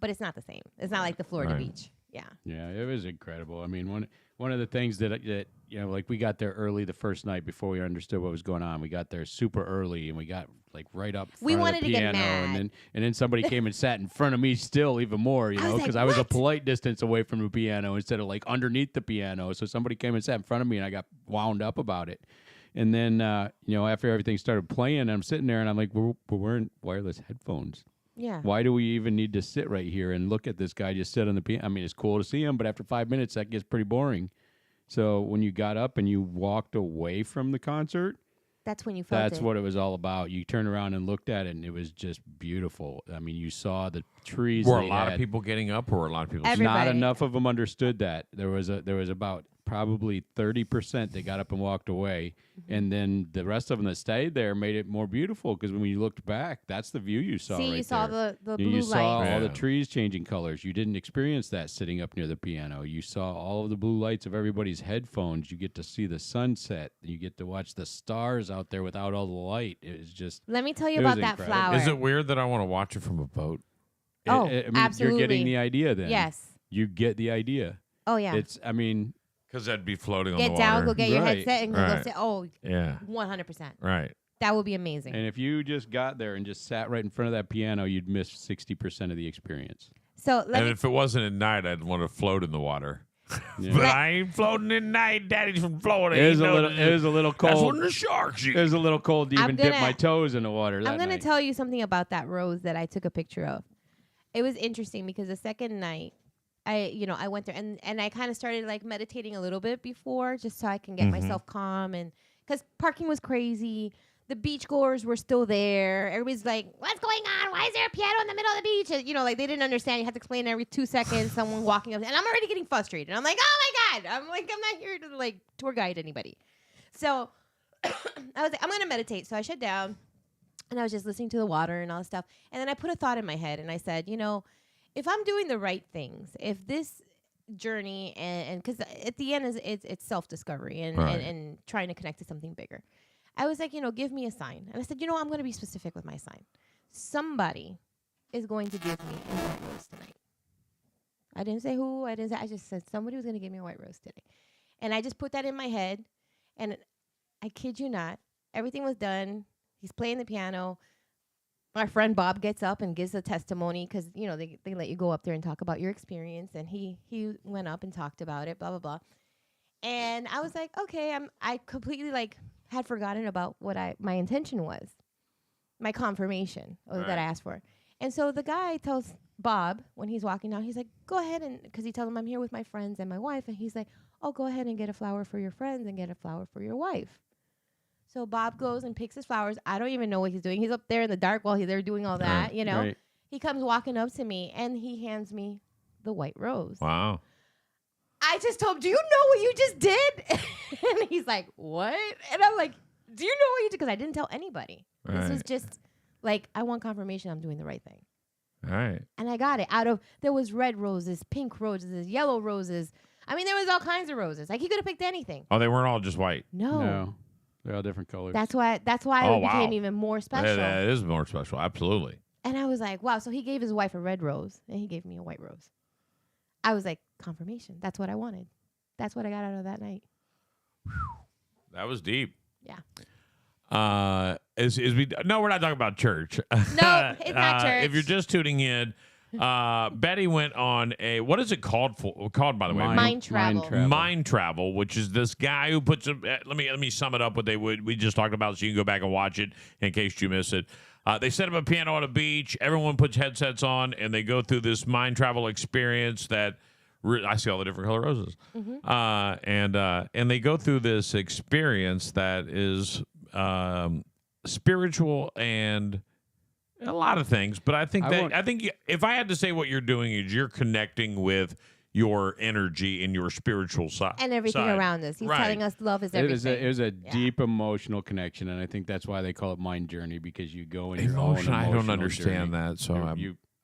but it's not the same. It's not like the Florida Right. beach. Yeah. Yeah, it was incredible. I mean, one of the things that like we got there early the first night before we understood what was going on. We got there super early, and we got like right up front We of wanted the to get piano, mad. and then somebody came and sat in front of me still even more, I was because like, I was a "What?" polite distance away from the piano instead of like underneath the piano. So somebody came and sat in front of me, and I got wound up about it. And then after everything started playing, I'm sitting there and I'm like, we're wearing wireless headphones. Yeah. Why do we even need to sit right here and look at this guy just sit on the piano? I mean, it's cool to see him, but after 5 minutes, that gets pretty boring. So when you got up and you walked away from the concert, That's when you felt that's it. what it was all about. You turned around and looked at it, and it was just beautiful. I mean, you saw the trees. Were a they lot of had. people getting up, or were a lot of people? Everybody. Not enough of them understood that. There was about probably 30% that got up and walked away, and then the rest of them that stayed there made it more beautiful because when you looked back, that's the view you saw. See, right you saw there. the You blue saw light. all the Yeah. trees changing colors. You didn't experience that sitting up near the piano. You saw all of the blue lights of everybody's headphones. You get to see the sunset. You get to watch the stars out there without all the light. It was just. Let me tell you It was about that incredible. flower. Is it weird that I want to watch it from a boat? Oh, I mean, absolutely. You're getting the idea then. Yes. You get the idea. Oh, yeah. It's. I mean. Because that'd be floating on Get the down, water. go get your Right. headset, and go Right. sit. Oh, Yeah. 100%. Right. That would be amazing. And if you just got there and just sat right in front of that piano, you'd miss 60% of the experience. So let And me if it wasn't at night, I'd want to float in the water. Yeah. But I ain't floating at night. Daddy's from Florida. It He is a knows little. It is a little That's cold. when the sharks eat. It was a little cold to I'm even dip gonna- my toes in the water. I'm that going to night. tell you something about that rose that I took a picture of. It was interesting because the second night, I went there and I kind of started like meditating a little bit before just so I can get myself calm and because parking was crazy. The beachgoers were still there. Everybody's like, what's going on? Why is there a piano in the middle of the beach? And, like they didn't understand. You had to explain every 2 seconds someone walking up. And I'm already getting frustrated. I'm like, oh my God. I'm not here to like tour guide anybody. So I was like, I'm going to meditate. So I shut down and I was just listening to the water and all this stuff. And then I put a thought in my head and I said, if I'm doing the right things, if this journey and because at the end it's self-discovery and, Right. and trying to connect to something bigger. I was like, give me a sign. And I said, I'm going to be specific with my sign. Somebody is going to give me a white rose tonight. I didn't say who. I just said somebody was going to give me a white rose today. And I just put that in my head. And I kid you not, everything was done. He's playing the piano. My friend Bob gets up and gives a testimony because, they let you go up there and talk about your experience. And he went up and talked about it, blah, blah, blah. And I was like, okay, I completely had forgotten about what my intention was, my confirmation that I asked for. And so the guy tells Bob when he's walking down, he's like, go ahead and, because he tells him I'm here with my friends and my wife. And he's like, oh, go ahead and get a flower for your friends and get a flower for your wife. So Bob goes and picks his flowers. I don't even know what he's doing. He's up there in the dark while they're doing all that, Right. He comes walking up to me and he hands me the white rose. Wow. I just told him, do you know what you just did? And he's like, what? And I'm like, do you know what you did? Because I didn't tell anybody. This was Right. just like, I want confirmation I'm doing the right thing. All right. And I got it. There was red roses, pink roses, yellow roses. I mean, there was all kinds of roses. Like, he could have picked anything. Oh, they weren't all just white. No. They're all different colors. That's why Oh, it became wow. even more special. Yeah, that is more special. Absolutely. And I was like, wow. So he gave his wife a red rose, and he gave me a white rose. I was like, confirmation. That's what I wanted. That's what I got out of that night. That was deep. Yeah. No, we're not talking about church. No, it's not church. If you're just tuning in, Betty went on what is it called by the way? Mind travel. Mind travel, which is this guy who puts let me sum it up what we just talked about so you can go back and watch it in case you miss it. They set up a piano on a beach. Everyone puts headsets on and they go through this mind travel experience that I see all the different color roses. And they go through this experience that is spiritual and a lot of things, but I think if I had to say what you're doing is you're connecting with your energy and your spiritual side And everything around us. He's telling us love is everything. It was a deep emotional connection, and I think that's why they call it Mind Journey, because you go in your own emotional I don't understand journey. that, so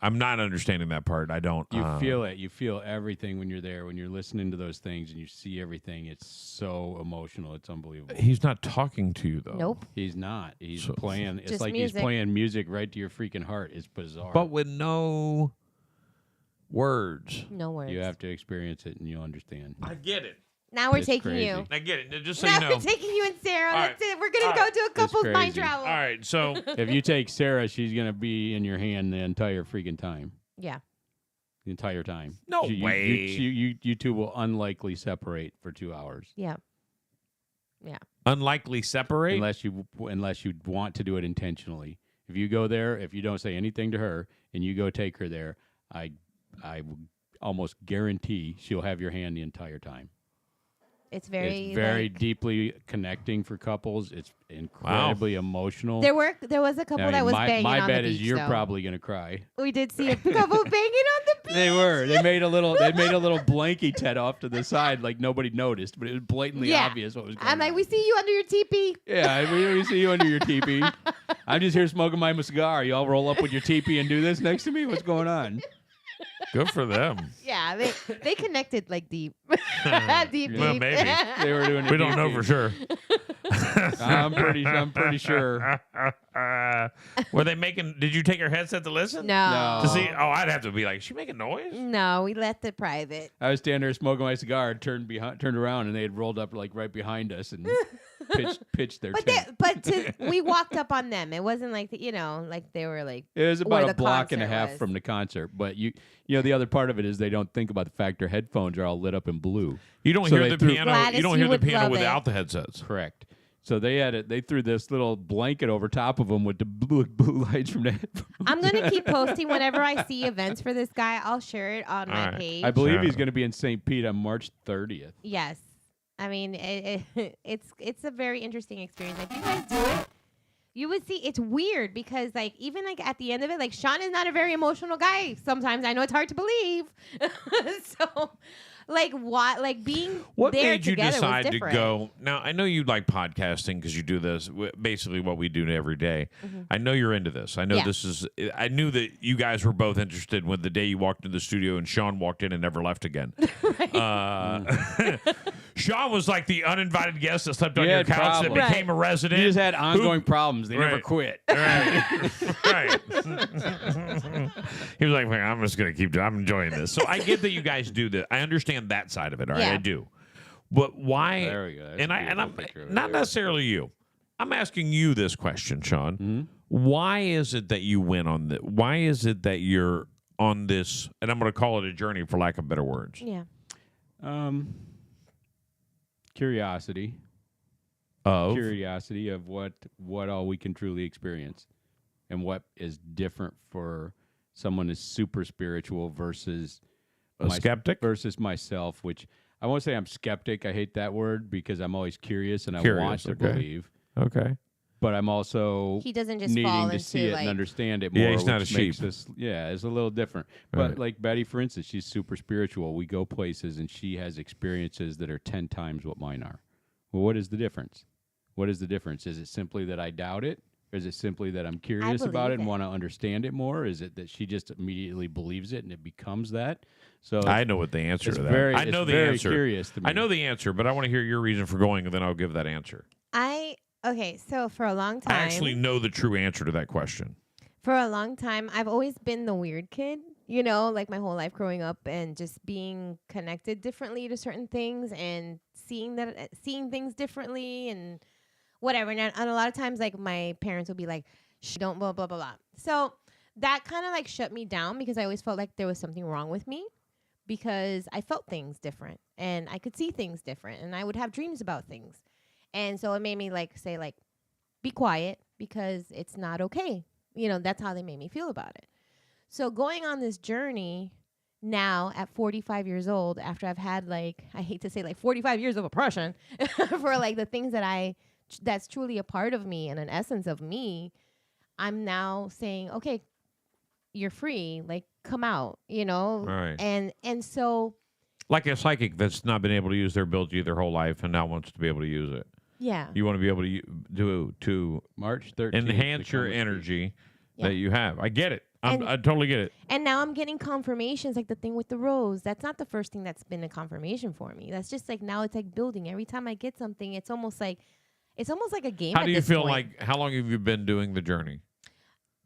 I'm not understanding that part. I don't. You feel it. You feel everything when you're there. When you're listening to those things and you see everything, it's so emotional. It's unbelievable. He's not talking to you though. Nope. He's not. He's So- playing. It's Just like music. he's playing music right to your freaking heart. It's bizarre. But with no words. No words. you have to experience it and you'll understand. I get it. Now we're It's taking crazy. you. I get it. Just so Now you know. we're taking you and Sarah. All That's right. it. We're going to All go do a couple's mind crazy. travel. All right. So If you take Sarah, she's gonna be in your hand the entire freaking time. Yeah. The entire time. No You- way. You two will unlikely separate for 2 hours. Yeah. Yeah. unlikely separate. Unless you want to do it intentionally, If you go there, if you don't say anything to her and you go take her there, I will almost guarantee she'll have your hand the entire time. It's very It's very like, deeply connecting for couples. It's incredibly emotional. there was a couple that was banging my on bet the is beach, you're though. probably gonna cry. We did see a couple banging on the beach. They were. They made a little blankie tent off to the side, like nobody noticed, but it was blatantly obvious what was going on. I'm like, we see you under your teepee. Yeah, we see you under your teepee. I'm just here smoking my cigar. You all roll up with your teepee and do this next to me? What's going on? Good for them. Yeah, they connected like deep. deep. Well, maybe. They were doing it. We don't know for sure. I'm pretty sure. Were they making? Did you take your headset to listen? No. To see? Oh, I'd have to be like, is she making noise? No, we left it private. I was standing there smoking my cigar, turned around, and they had rolled up like right behind us and pitched their tent. We walked up on them. It wasn't like like they were like. It was where about a the block and a concert half was. from the concert, but you know the other part of it is they don't think about the fact their headphones are all lit up in blue. You don't So hear they the threw- piano. Gladys, You don't you hear the would piano love without it. the headsets. Correct. So they threw this little blanket over top of them with the blue lights from the headphones. I'm gonna keep posting whenever I see events for this guy. I'll share it on my right. page. I believe Sure. he's going to be in St. Pete on March 30th. Yes, I mean it's a very interesting experience. If you guys do it, you would see it's weird because like even like at the end of it, like Sean is not a very emotional guy. Sometimes I know it's hard to believe. So like what like being What there made you together was decide to different. go? Now, I know you like podcasting because you do this, basically what we do every day. I know you're into this. I know Yeah. this is, I knew that you guys were both interested when the day you walked into the studio and Sean walked in and never left again. Sean was like the uninvited guest that slept on He your had couch that problems. became a resident. He just had ongoing problems. They never Right. quit. Right. Right. He was like, I'm just going to keep doing I'm enjoying this. So I get that you guys do this. I understand that side of it. All right, Yeah. I do. But why? There we go. That's And a I'm beautiful picture of it. not necessarily you. I'm asking you this question, Sean. Mm-hmm. Why is it that you went on this? Why is it that you're on this? And I'm going to call it a journey, for lack of better words. Yeah. Curiosity. Of Curiosity of what all we can truly experience and what is different for someone who's super spiritual versus a skeptic. versus myself, which I won't say I'm skeptic. I hate that word because I'm always curious and I Curious, want to okay. believe. Okay. But I'm also He doesn't just fall needing to into see it like and understand it more. Yeah, he's not which a makes sheep. us, it's a little different. Right. But like Betty, for instance, she's super spiritual. We go places and she has experiences that are 10 times what mine are. Well, what is the difference? What is the difference? Is it simply that I doubt it? Or is it simply that I'm curious about it believe and it. want to understand it more? Is it that she just immediately believes it and it becomes that? So I know what the answer it's to that. very- I know it's the very answer. curious to me. I know the answer, but I want to hear your reason for going, and then I'll give that answer. Okay, so for a long time I actually know the true answer to that question. for a long time, I've always been the weird kid, like my whole life growing up and just being connected differently to certain things and seeing things differently and whatever. And a lot of times, like my parents would be like, "Shh, don't blah, blah, blah, blah." So that kind of like shut me down because I always felt like there was something wrong with me because I felt things different and I could see things different and I would have dreams about things. And so it made me like say like, be quiet because it's not okay. That's how they made me feel about it. So going on this journey now at 45 years old, after I've had like, I hate to say like 45 years of oppression for like the things that's truly a part of me and an essence of me, I'm now saying, okay, you're free, like come out, Right. And so, Like a psychic that's not been able to use their ability their whole life and now wants to be able to use it. yeah. You want to be able to March 13th. enhance your become a energy Yeah. that you have. I get it. And- I totally get it. And now I'm getting confirmations, like the thing with the rose. That's not the first thing that's been a confirmation for me. That's just like now it's like building. Every time I get something, it's almost like a game. How at do you this feel point. like, how long have you been doing the journey?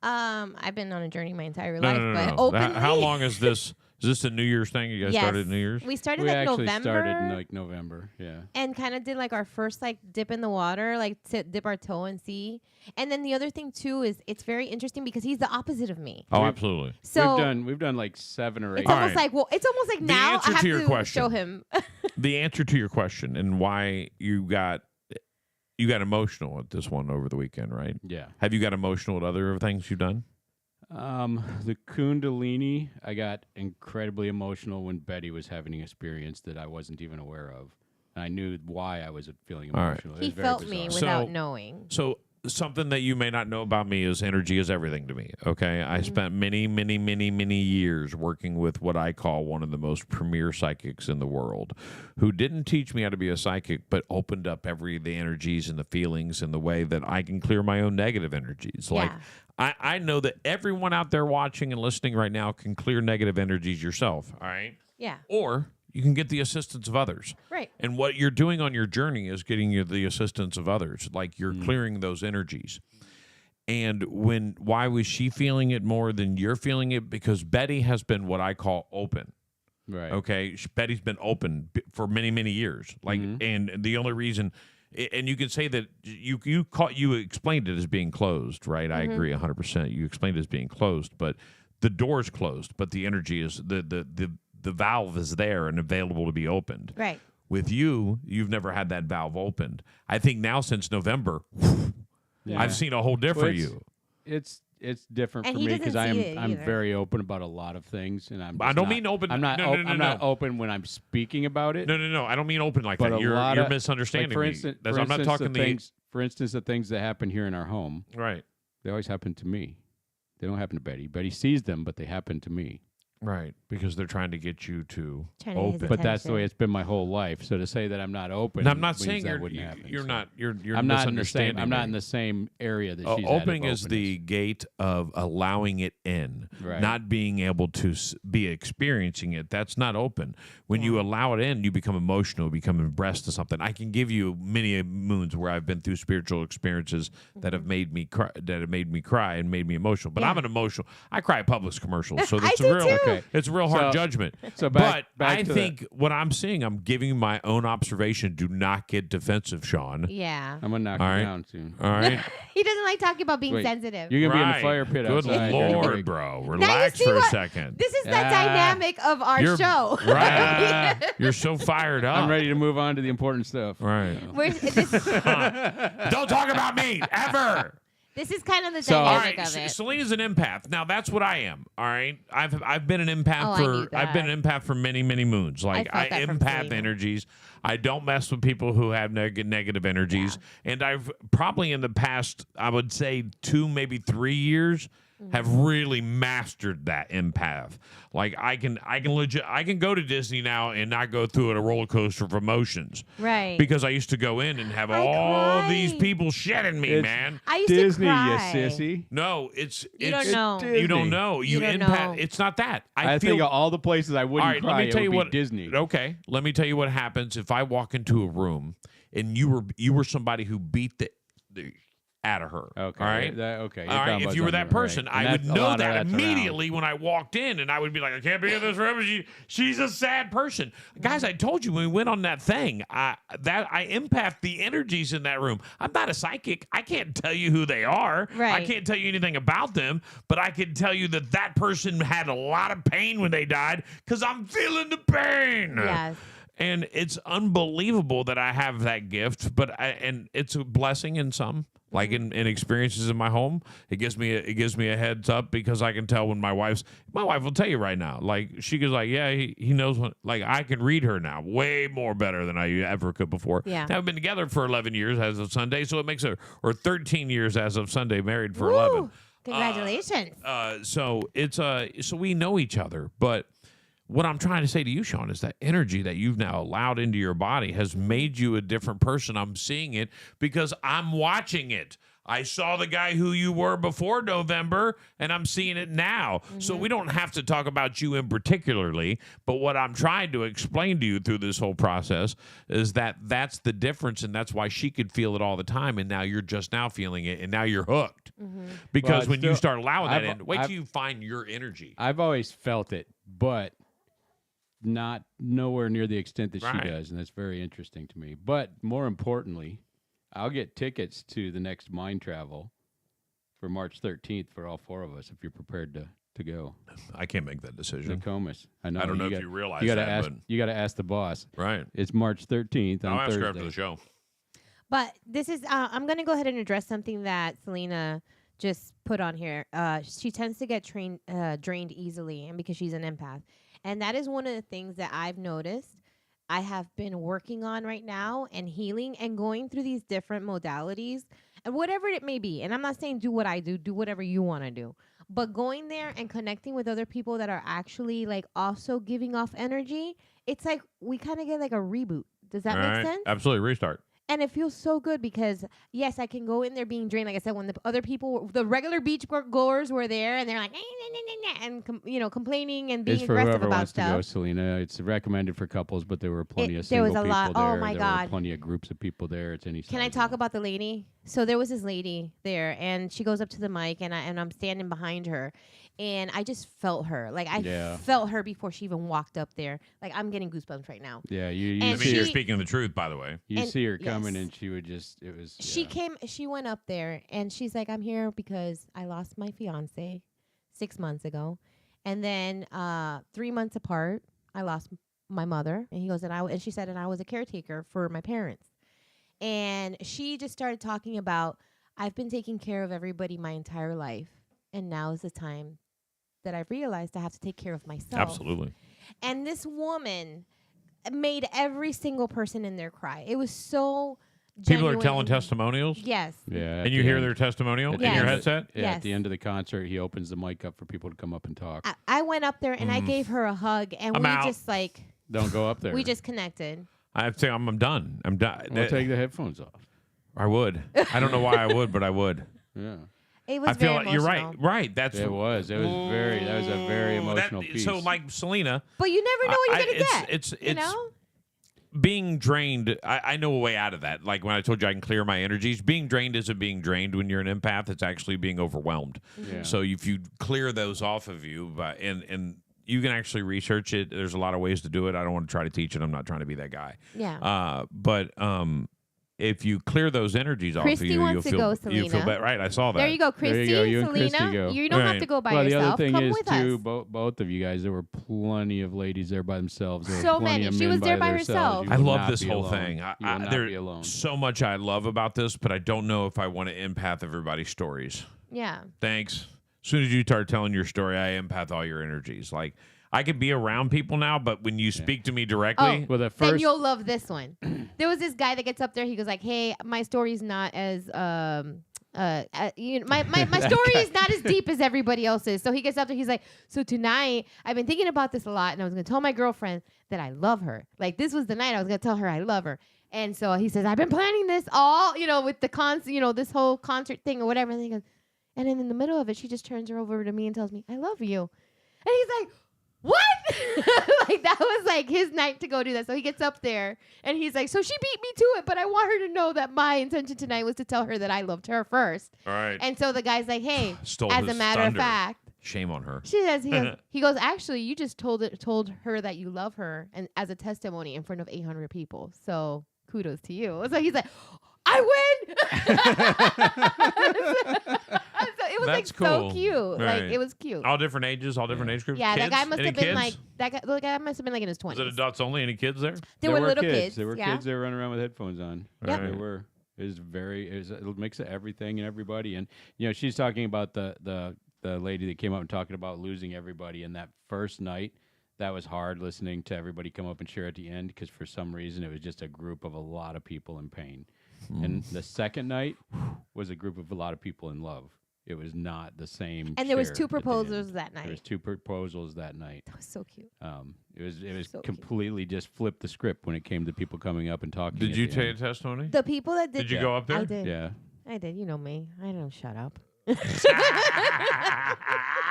I've been on a journey my entire No, life, no, no, but no. openly. How long is this? Is this a New Year's thing? You guys Yes. started New Year's? We started We like actually November. started in like November, yeah. And kind of did like our first like dip in the water, like to dip our toe and see. And then the other thing too is it's very interesting because he's the opposite of me. Oh, absolutely. So we've done like 7 or 8. it's All almost right. like it's almost like The now answer I have to your to question. show him. The answer to your question and why you You got emotional at this one over the weekend, right? Yeah. Have you got emotional at other things you've done? The Kundalini, I got incredibly emotional when Betty was having an experience that I wasn't even aware of. And I knew why I was feeling All right. emotional. It He was very felt bizarre. me So- without knowing. So something that you may not know about me is energy is everything to me. Okay, I spent many years working with what I call one of the most premier psychics in the world, who didn't teach me how to be a psychic, but opened up the energies and the feelings and the way that I can clear my own negative energies. Like I know that everyone out there watching and listening right now can clear negative energies yourself. All right. Yeah. Or you can get the assistance of others. Right. And what you're doing on your journey is getting you the assistance of others. Like you're clearing those energies. And why was she feeling it more than you're feeling it? Because Betty has been what I call open. Right. Okay. Betty's been open for many years. Like, and the only reason, and you can say that you explained it as being closed, right? I agree 100%. You explained it as being closed, but the door's closed, but the energy is the valve is there and available to be opened. Right. With you've never had that valve opened. I think now since November, I've seen a whole different you. It's different And for he me because doesn't see it I'm either. very open about a lot of things, and I don't mean open. I'm not. No, I'm not no. open when I'm speaking about it. No. I don't mean open like But that. a You're lot of- misunderstanding like, me. I'm not talking For instance, the things that happen here in our home, right. they always happen to me. They don't happen to Betty. Betty sees them, but they happen to me. Right, because they're trying to get you to Trying to get his open. But that's the way Attention. it's been my whole life. So to say that I'm not open, And I'm not means saying that wouldn't happen. you're So not. You're I'm not in the misunderstanding. same. I'm not in me. the same area that she's at Opening of is the openness. gate of allowing it in, Right. not being able to be experiencing it. That's not open. When you allow it in, you become emotional, become impressed to something. I can give you many moons where I've been through spiritual experiences that have made me cry, and made me emotional. But Yeah. I'm an emotional. I cry at Publix commercials, so I that's do a real. too. Okay. It's a real hard So- judgment. So But back I to think what I'm seeing, I'm giving you my own observation. Do not get defensive, Sean. Yeah. I'm gonna knock All you right. down soon. All right. He doesn't like talking about being Wait, sensitive. You're gonna be in Right. the fire pit Good outside. during the Lord, break. bro. Now you Relax see for a what- second. This is the Ah. dynamic of our You're show. right. You're so fired up. I'm ready to move on to the important stuff. Right. Don't talk about me ever. This is kind of the So- All dynamic right, of it. Selena's an empath. Now that's what I am. All right, I've been an empath Oh, I knew I've been an empath for many moons. Like I felt that from empath Selena. energies. I don't mess with people who have negative energies. And I've probably in the past, I would say 2, maybe 3 years, have really mastered that empath. Like I can go to Disney now and not go through a roller coaster of emotions. Right. Because I used to go in and have I all these cried. people shedding me, It's- man. I used Disney, to you cry. sissy. No, it's You don't know. You don't Disney. know. You don't empath. know. It's not that. I feel, think of all the places I wouldn't all right, cry. let me tell it you would what be Disney. Okay, let me tell you what happens if I walk into a room and you were somebody who beat the out of her. Okay. All right. Okay. All right. If you were that person, I would know that immediately Around. when I walked in, and I would be like, I can't be in this room. She's a sad person, guys. I told you when we went on that thing, I empath the energies in that room. I'm not a psychic. I can't tell you who they are. I Right. can't tell you anything about them, but I can tell you that person had a lot of pain when they died because I'm feeling the pain. Yes. And it's unbelievable that I have that gift, and it's a blessing in some. Like in experiences in my home, it gives me a heads up because I can tell when my wife will tell you right now. Like she goes like, yeah, he knows when. Like I can read her now way more better than I ever could before. Yeah. Now, we've been together for 11 years as of Sunday, so it makes her or 13 years as of Sunday, married for Woo! 11. Congratulations. So it's so we know each other, but what I'm trying to say to you, Sean, is that energy that you've now allowed into your body has made you a different person. I'm seeing it because I'm watching it. I saw the guy who you were before November, and I'm seeing it now. So we don't have to talk about you in particularly, but what I'm trying to explain to you through this whole process is that that's the difference, and that's why she could feel it all the time, and now you're just now feeling it, and now you're hooked. Because Well, when you start allowing that I've- in, wait till I've- you find your energy. I've always felt it, but not nowhere near the extent that Right. she does, and that's very interesting to me. But more importantly, I'll get tickets to the next Mind Travel for March 13th for all 4 of us if you're prepared to go. I can't make that decision. Nokomis. I know. I don't know if got- you realize gotta that, ask, but- you got to ask the boss. Right. It's March 13th on I'll ask Thursday. her after the show. But this is, I'm going to go ahead and address something that Selena just put on here. She tends to get drained easily, and because she's an empath. And that is one of the things that I've noticed I have been working on right now and healing and going through these different modalities and whatever it may be. And I'm not saying do what I do whatever you want to do. But going there and connecting with other people that are actually like also giving off energy, it's like we kind of get like a reboot. Does that make sense? Absolutely. Restart. And it feels so good because, yes, I can go in there being drained. Like I said, when the other people, the regular beach goers were there and they're like, and complaining and being It's for aggressive whoever about wants stuff. to go, Selena. It's recommended for couples, but there were plenty of there single was a people lot. there. Oh, my there God. were plenty of groups of people there. It's any Can I size talk of- about the lady? So there was this lady there, and she goes up to the mic, and I'm standing behind her, and I just felt her. Like I felt her before she even walked up there. Like I'm getting goosebumps right now. Yeah, you And see You're her. speaking the truth, by the way. You and- see her coming, yes. and she would just. It was. She yeah. came. She went up there, and she's like, "I'm here because I lost my fiance 6 months ago, and then 3 months apart, I lost my mother." And he goes, and she said, "And I was a caretaker for my parents." And she just started talking about, "I've been taking care of everybody my entire life, and now is the time that I've realized I have to take care of myself." Absolutely. And this woman made every single person in there cry. It was so. People are telling genuine. testimonials. Yes. Yeah. And you hear their testimonial in Yes. your headset? Yeah, Yes. at the end of the concert, he opens the mic up for people to come up and talk. I went up there and I gave her a hug, and I'm we out. just like Don't go up there. we just connected. I have to say, I'm done. I'm done. We'll take the headphones off. I would. I don't know why I would, but I would. Yeah. It was I feel very like you're right. emotional. Right. That's It was. It was very. That was a very emotional piece. So, like Selena, But you never know what you're gonna get. It's you know? being drained. I know a way out of that. Like when I told you I can clear my energies. Being drained isn't being drained when you're an empath. It's actually being overwhelmed. Yeah. So if you clear those off of you, and you can actually research it. There's a lot of ways to do it. I don't want to try to teach it. I'm not trying to be that guy. Yeah. But if you clear those energies off of Christy you, you'll wants to feel go, you feel Selena. better. Right. I saw that. There you go, There you Christy, go. You and Selena. Christy go. You don't have Right. to go by Well, the yourself. other thing Come is with too, us. both of you guys. There were plenty of ladies there by themselves. There were So plenty many. of She men was there by themselves. herself. You I will love not this be whole alone. thing. You will not There's be alone. so much I love about this, but I don't know if I want to empath everybody's stories. Yeah. Thanks. As soon as you start telling your story, I empath all your energies. Like I could be around people now, but when you speak to me directly, Well, the Then first. you'll love this one. There was this guy that gets up there. He goes like, "Hey, my story's not as my story is not as deep as everybody else's." So he gets up there. He's like, "So tonight, I've been thinking about this a lot, and I was gonna tell my girlfriend that I love her. Like this was the night I was gonna tell her I love her." And so he says, "I've been planning this all, with the this whole concert thing or whatever." And he goes, and then in the middle of it, she just turns her over to me and tells me, "I love you," and he's like, "What?" Like that was like his night to go do that. So he gets up there and he's like, "So she beat me to it, but I want her to know that my intention tonight was to tell her that I loved her first." all right, And so the guy's like, "Hey, Stole as a his matter thunder. of fact," shame on her. she says, he goes, "Actually, you just told her that you love her and as a testimony in front of 800 people. So kudos to you." So he's like, "I win." So it was That's like so cool. cute. Like Right. it was cute. All different ages, all different age groups. Yeah, kids? that guy must Any have been kids? like the guy must have been like in his 20s. Was it adults only? Any kids there? There were little kids. kids. There were yeah. kids that were running around with headphones on. Yep. There were. It was a mix of everything and everybody. And she's talking about the lady that came up and talking about losing everybody. And that first night, that was hard listening to everybody come up and share at the end because for some reason it was just a group of a lot of people in pain. And the second night was a group of a lot of people in love. It was not the same. And there was share 2 at the end. proposals that There was night. 2 proposals that night. That was so cute. It was So cute. completely just flipped the script when it came to people coming up and talking. Did at you the tell end. your testimony? The people that did Did you go up there? I did. Yeah. I did. You know me. I don't shut up.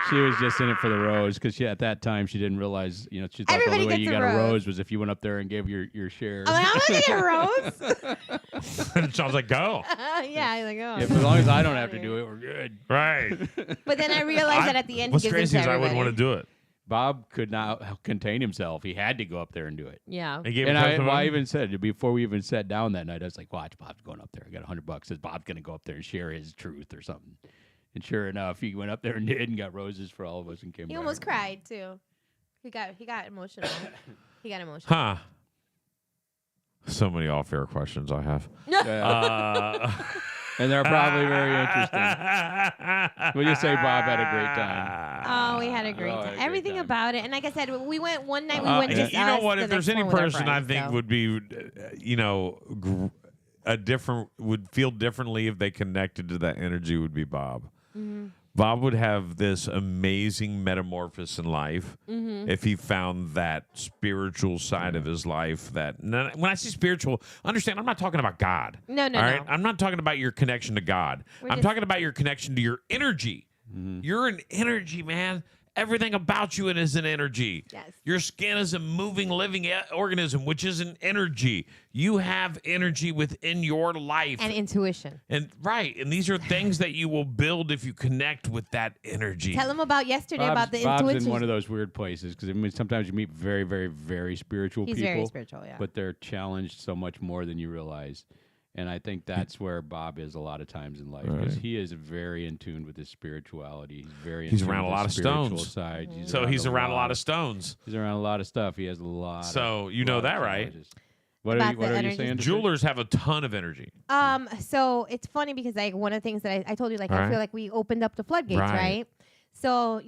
She was just in it for the rose because at that time she didn't realize, she thought the Everybody only way gets you a got a rose. rose was if you went up there and gave your share. I'm like, I'm gonna get a rose. Sounds like go. Yeah, I was like, oh. Yeah, but as long as I don't have to do it, we're good. Right. But then I realized that at the end, What's he gives crazy it is to I everybody. wouldn't want to do it. Bob could not contain himself. He had to go up there and do it. Yeah. He gave And a testimony? I even said, before we even sat down that night, I was like, watch, Bob's going up there. I got $100. Says Bob's going to go up there and share his truth or something. And sure enough, he went up there and did and got roses for all of us and came He back. almost cried too. He got emotional. He got emotional. Huh. So many off-air questions I have. And they're probably very interesting. We'll just say Bob had a great time. Oh, we had a great Oh, had a time. great Everything time. about it. And like I said, we went one night. We went just you know us, what? the If there's next any one with our person I friends, think so. would be, would feel differently if they connected to that energy would be Bob. Mm-hmm. Bob would have this amazing metamorphosis in life Mm-hmm. if he found that spiritual side of his life. When I say spiritual, understand, I'm not talking about God. No, all right? no. I'm not talking about your connection to God. We're I'm just- talking about your connection to your energy. You're an energy, man. Everything about you is an energy. Yes. Your skin is a moving, living organism, which is an energy. You have energy within your life. And intuition. And these are things that you will build if you connect with that energy. Tell them about yesterday about the Bob's intuition. in one of those weird places because I mean, sometimes you meet very, very, very spiritual He's people. very spiritual, yeah. But they're challenged so much more than you realize. And I think that's where Bob is a lot of times in life because he is very in tune with his spirituality. He's around a lot of stones. Side. Mm-hmm. He's around a lot of stones. He's around a lot of stuff. He has a lot. So of, you know lot of that, right? challenges. What About are the you energy. saying? Jewelers have a ton of energy. So it's funny because like one of the things that I told you, like All I right. feel like we opened up the floodgates, Right. right? So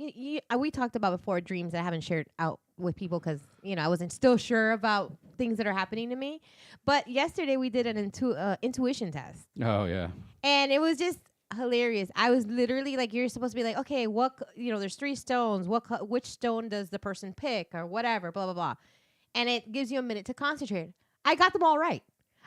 we talked about before dreams that I haven't shared out with people because I wasn't still sure about things that are happening to me. But yesterday we did an intuition test, Oh yeah. and it was just hilarious. I was literally like, you're supposed to be like, okay, there's 3 stones. Which stone does the person pick or whatever, blah blah blah, and it gives you a minute to concentrate. I got them all right.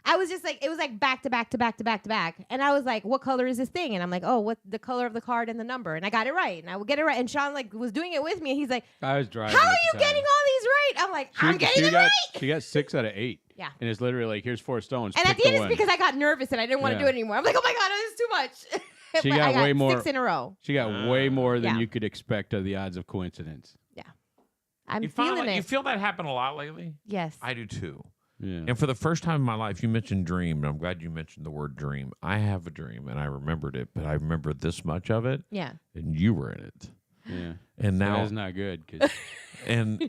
I was just like, it was like back to back to back to back to back. And I was like, what color is this thing? And I'm like, oh, what the color of the card and the number. And I got it right. And I would get it right. And Sean like was doing it with me. And he's like, I was driving. how at are the you time. getting all these right? I'm like, I'm getting them right. She got 6 out of 8. Yeah. And it's literally like, here's 4 stones. And pick at the end, it's one. because I got nervous and I didn't want to Yeah. do it anymore. I'm like, oh my God, this is too much. She But got I got way more- 6 in a row. She got way more than Yeah. you could expect of the odds of coincidence. Yeah. I'm You feeling it. You feel that happen a lot lately? Yes. I do too. Yeah. And for the first time in my life, you mentioned dream, and I'm glad you mentioned the word dream. I have a dream, and I remembered it, but I remember this much of it, Yeah. and you were in it. Yeah. And now, That's not good. 'Cause and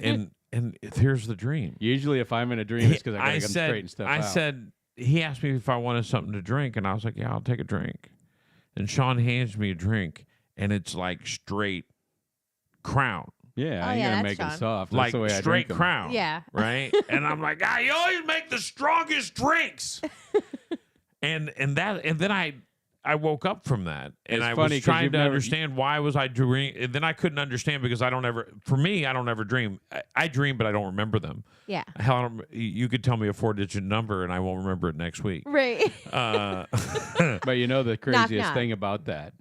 here's the dream. usually if I'm in a dream, it's because I got to come said, straighten stuff I out. said, he asked me if I wanted something to drink, and I was like, yeah, I'll take a drink. And Sean hands me a drink, and it's like straight Crown. yeah, Oh, I ain't yeah, going to that's make them Sean. soft. That's Like the way I straight drink 'em. Crown. Yeah. Right? And I'm like, you always make the strongest drinks. and then I woke up from that, and It's I funny was 'cause trying you've to never- understand why was I dreaming, and then I couldn't understand because I don't ever dream. I dream, but I don't remember them. Yeah. Hell, you could tell me a 4-digit number, and I won't remember it next week. Right. But you know the craziest knock. thing about that?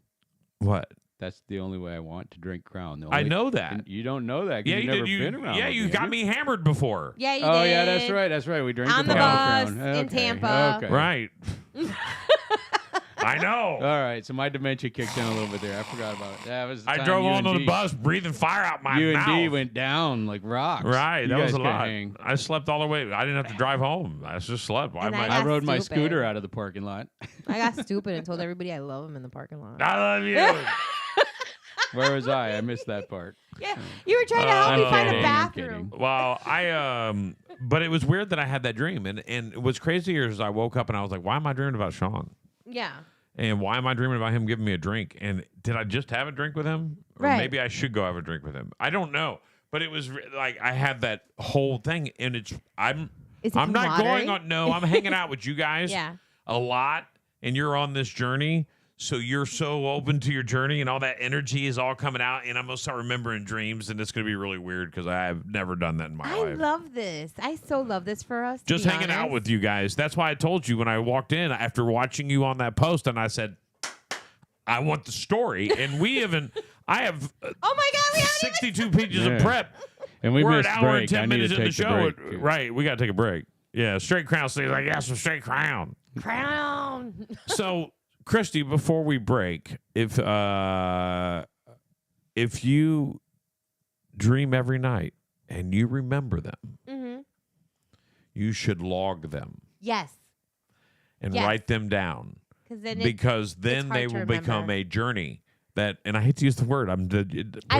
What? That's the only way I want to drink Crown. The I only- know that. and you don't know that 'cause Yeah, you've you never did. been around. Yeah, with you have got me hammered before. Yeah, you Oh, did. yeah, that's right. That's right. We drank On the the Crown. bus in Okay, Tampa. Okay. Right. I know. All right, so my dementia kicked in a little bit there. I forgot about it. Yeah, it was the I time drove you on and the D- bus, breathing fire out my You mouth. and D went down like rocks. Right, You that was guys a could lot. hang. I slept all the way. I didn't have to drive home. I just slept. Why And am I I? got I rode my stupid. scooter out of the parking lot. I got stupid and told everybody I love him in the parking lot. I love you. Where was I? I missed that part. Yeah, you were trying to help me I'm find a kidding, I'm bathroom. kidding. Well, but it was weird that I had that dream, and what's crazier is I woke up and I was like, why am I dreaming about Sean? Yeah. And why am I dreaming about him giving me a drink? And did I just have a drink with him? Or Right. maybe I should go have a drink with him. I don't know. But it was like I had that whole thing, and I'm Is it not camaraderie? going on. No, I'm hanging out with you guys Yeah. a lot, and you're on this journey. So you're so open to your journey, and all that energy is all coming out, and I'm gonna start remembering dreams, and it's gonna be really weird because I have never done that in my I life. love this. I so love this for us. to Just be hanging out honest. with you guys. That's why I told you when I walked in after watching you on that post, and I said, I want the story. And I have Oh my God, we haven't 62 pages of Yeah. prep. And we We're missed an hour break. and 10 I need minutes to in the take the show. break, too. Right, we got to take a break. Yeah, straight crown. So he's like, yeah, some straight crown. Crown. So, Christy, before we break, if you dream every night and you remember them, Mm-hmm. you should log them Yes. and Yes. write them down Because then because then it's they hard to will become remember. a journey that, and I hate to use the word. I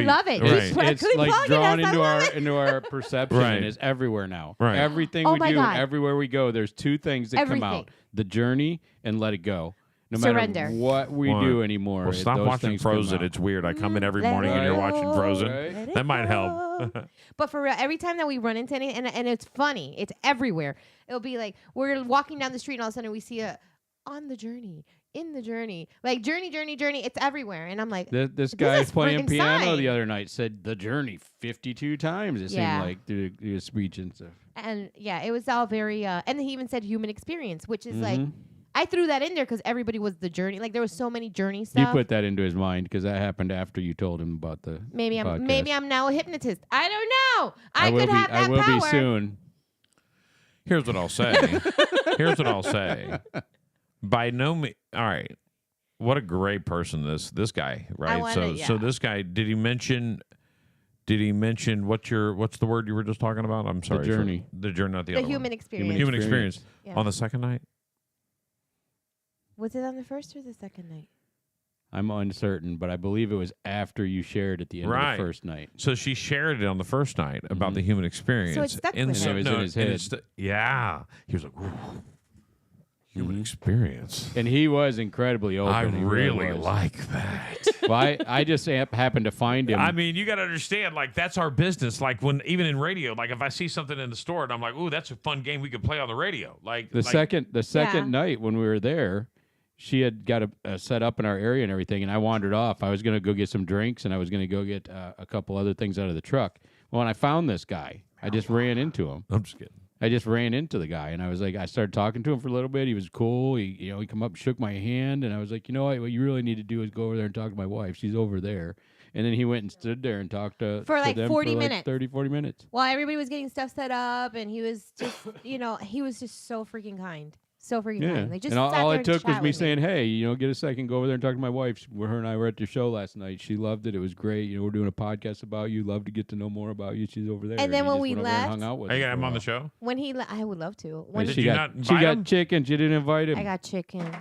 love it. Right. It's like drawn into our perception Right. and is everywhere now. Right. Everything Oh we my do, God. everywhere we go, there's two things that come out: the journey and let it go. No Surrender. matter what we do anymore. Well, stop those watching things come Frozen. out. It's weird. I come in every Let morning it and you're go. watching Frozen. Right. That might help. But for real, every time that we run into anything, and it's funny, it's everywhere. It'll be like we're walking down the street and all of a sudden we see a on the journey, in the journey, like journey. It's everywhere, and I'm like, This guy is playing friggin' piano sign. the other night said the journey 52 times. It Yeah. seemed like through his speech and stuff. and yeah, it was all very. And he even said human experience, which is like. Mhm. I threw that in there because everybody was the journey. Like there was so many journey He stuff. put that into his mind because that happened after you told him about the maybe podcast. I'm now a hypnotist. I don't know. I will could be, have that I will power. be soon. Here's what I'll say. By no means. All right. What a great person this guy, right? So this guy, did he mention what's the word you were just talking about? I'm sorry. journey. The journey, not the The other human one. experience. Human experience. Yeah. On the second night? Was it on the first or the second night? I'm uncertain, but I believe it was after you shared at the end of the first night. So she shared it on the first night about the human experience. So it stuck with so, him. And it was in his head. Yeah. He was like, "Ooh, human experience. And he was incredibly open. I He really was. like that. Well, I just happened to find him. I mean, you got to understand, like, that's our business. Like, when even in radio, like, if I see something in the store and I'm like, ooh, that's a fun game we could play on the radio. Like, the second Yeah. night when we were there, she had got a set up in our area and everything, and I wandered off. I was going to go get some drinks, and I was going to go get a couple other things out of the truck. Well, when I found this guy, I just ran into him. I'm just kidding. I just ran into the guy, and I was like, I started talking to him for a little bit. He was cool. He come up, and shook my hand, and I was like, you know what you really need to do is go over there and talk to my wife. She's over there. And then he went and stood there and talked to like them 40 for minutes. like 30, 40 minutes. Well, everybody was getting stuff set up, and he was just, he was just so freaking kind. So freaking Yeah. kind. Like, just And all sat there it and took was chat me with saying, hey, get a second, go over there and talk to my wife. Her and I were at the show last night. She loved it. It was great. We're doing a podcast about you. Love to get to know more about you. She's over there. And then he when just we went over and left- hung out with Are you her going to have for him a on the while. show? When I would love to. When Did She you got, not she invite got him? chicken. She didn't invite him. I got chicken.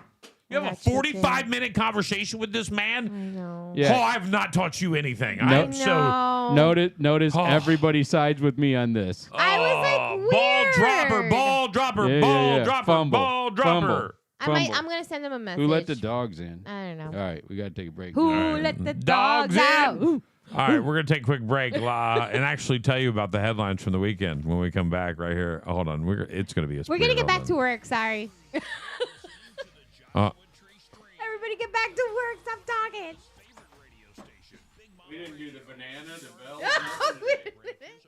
You have a 45-minute conversation with this man? I know. Yeah. Oh, I've not taught you anything. No. I'm so... Notice Oh. everybody sides with me on this. I was like, Ball dropper, weird. ball dropper, Yeah, ball yeah, yeah. dropper, Fumble. ball dropper. Fumble. I'm going to send him a message. Who let the dogs in? I don't All know. right, we got to take a break. Who now. let the Dogs dogs out? in. Ooh. All right, we're going to take a quick break and actually tell you about the headlines from the weekend when we come back right here. Oh, hold on. It's going to be a We're going to get spirit. back to work. Sorry. Uh, Everybody get back to work. Stop talking. We didn't do the banana, the bell.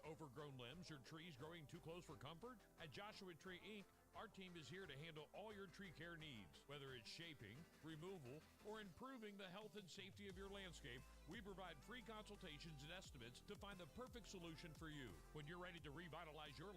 overgrown limbs or trees growing too close for comfort? At Joshua Tree Inc., our team is here to handle all your tree care needs. Whether it's shaping, removal, or improving the health and safety of your landscape, we provide free consultations and estimates to find the perfect solution for you. When you're ready to revitalize your landscape,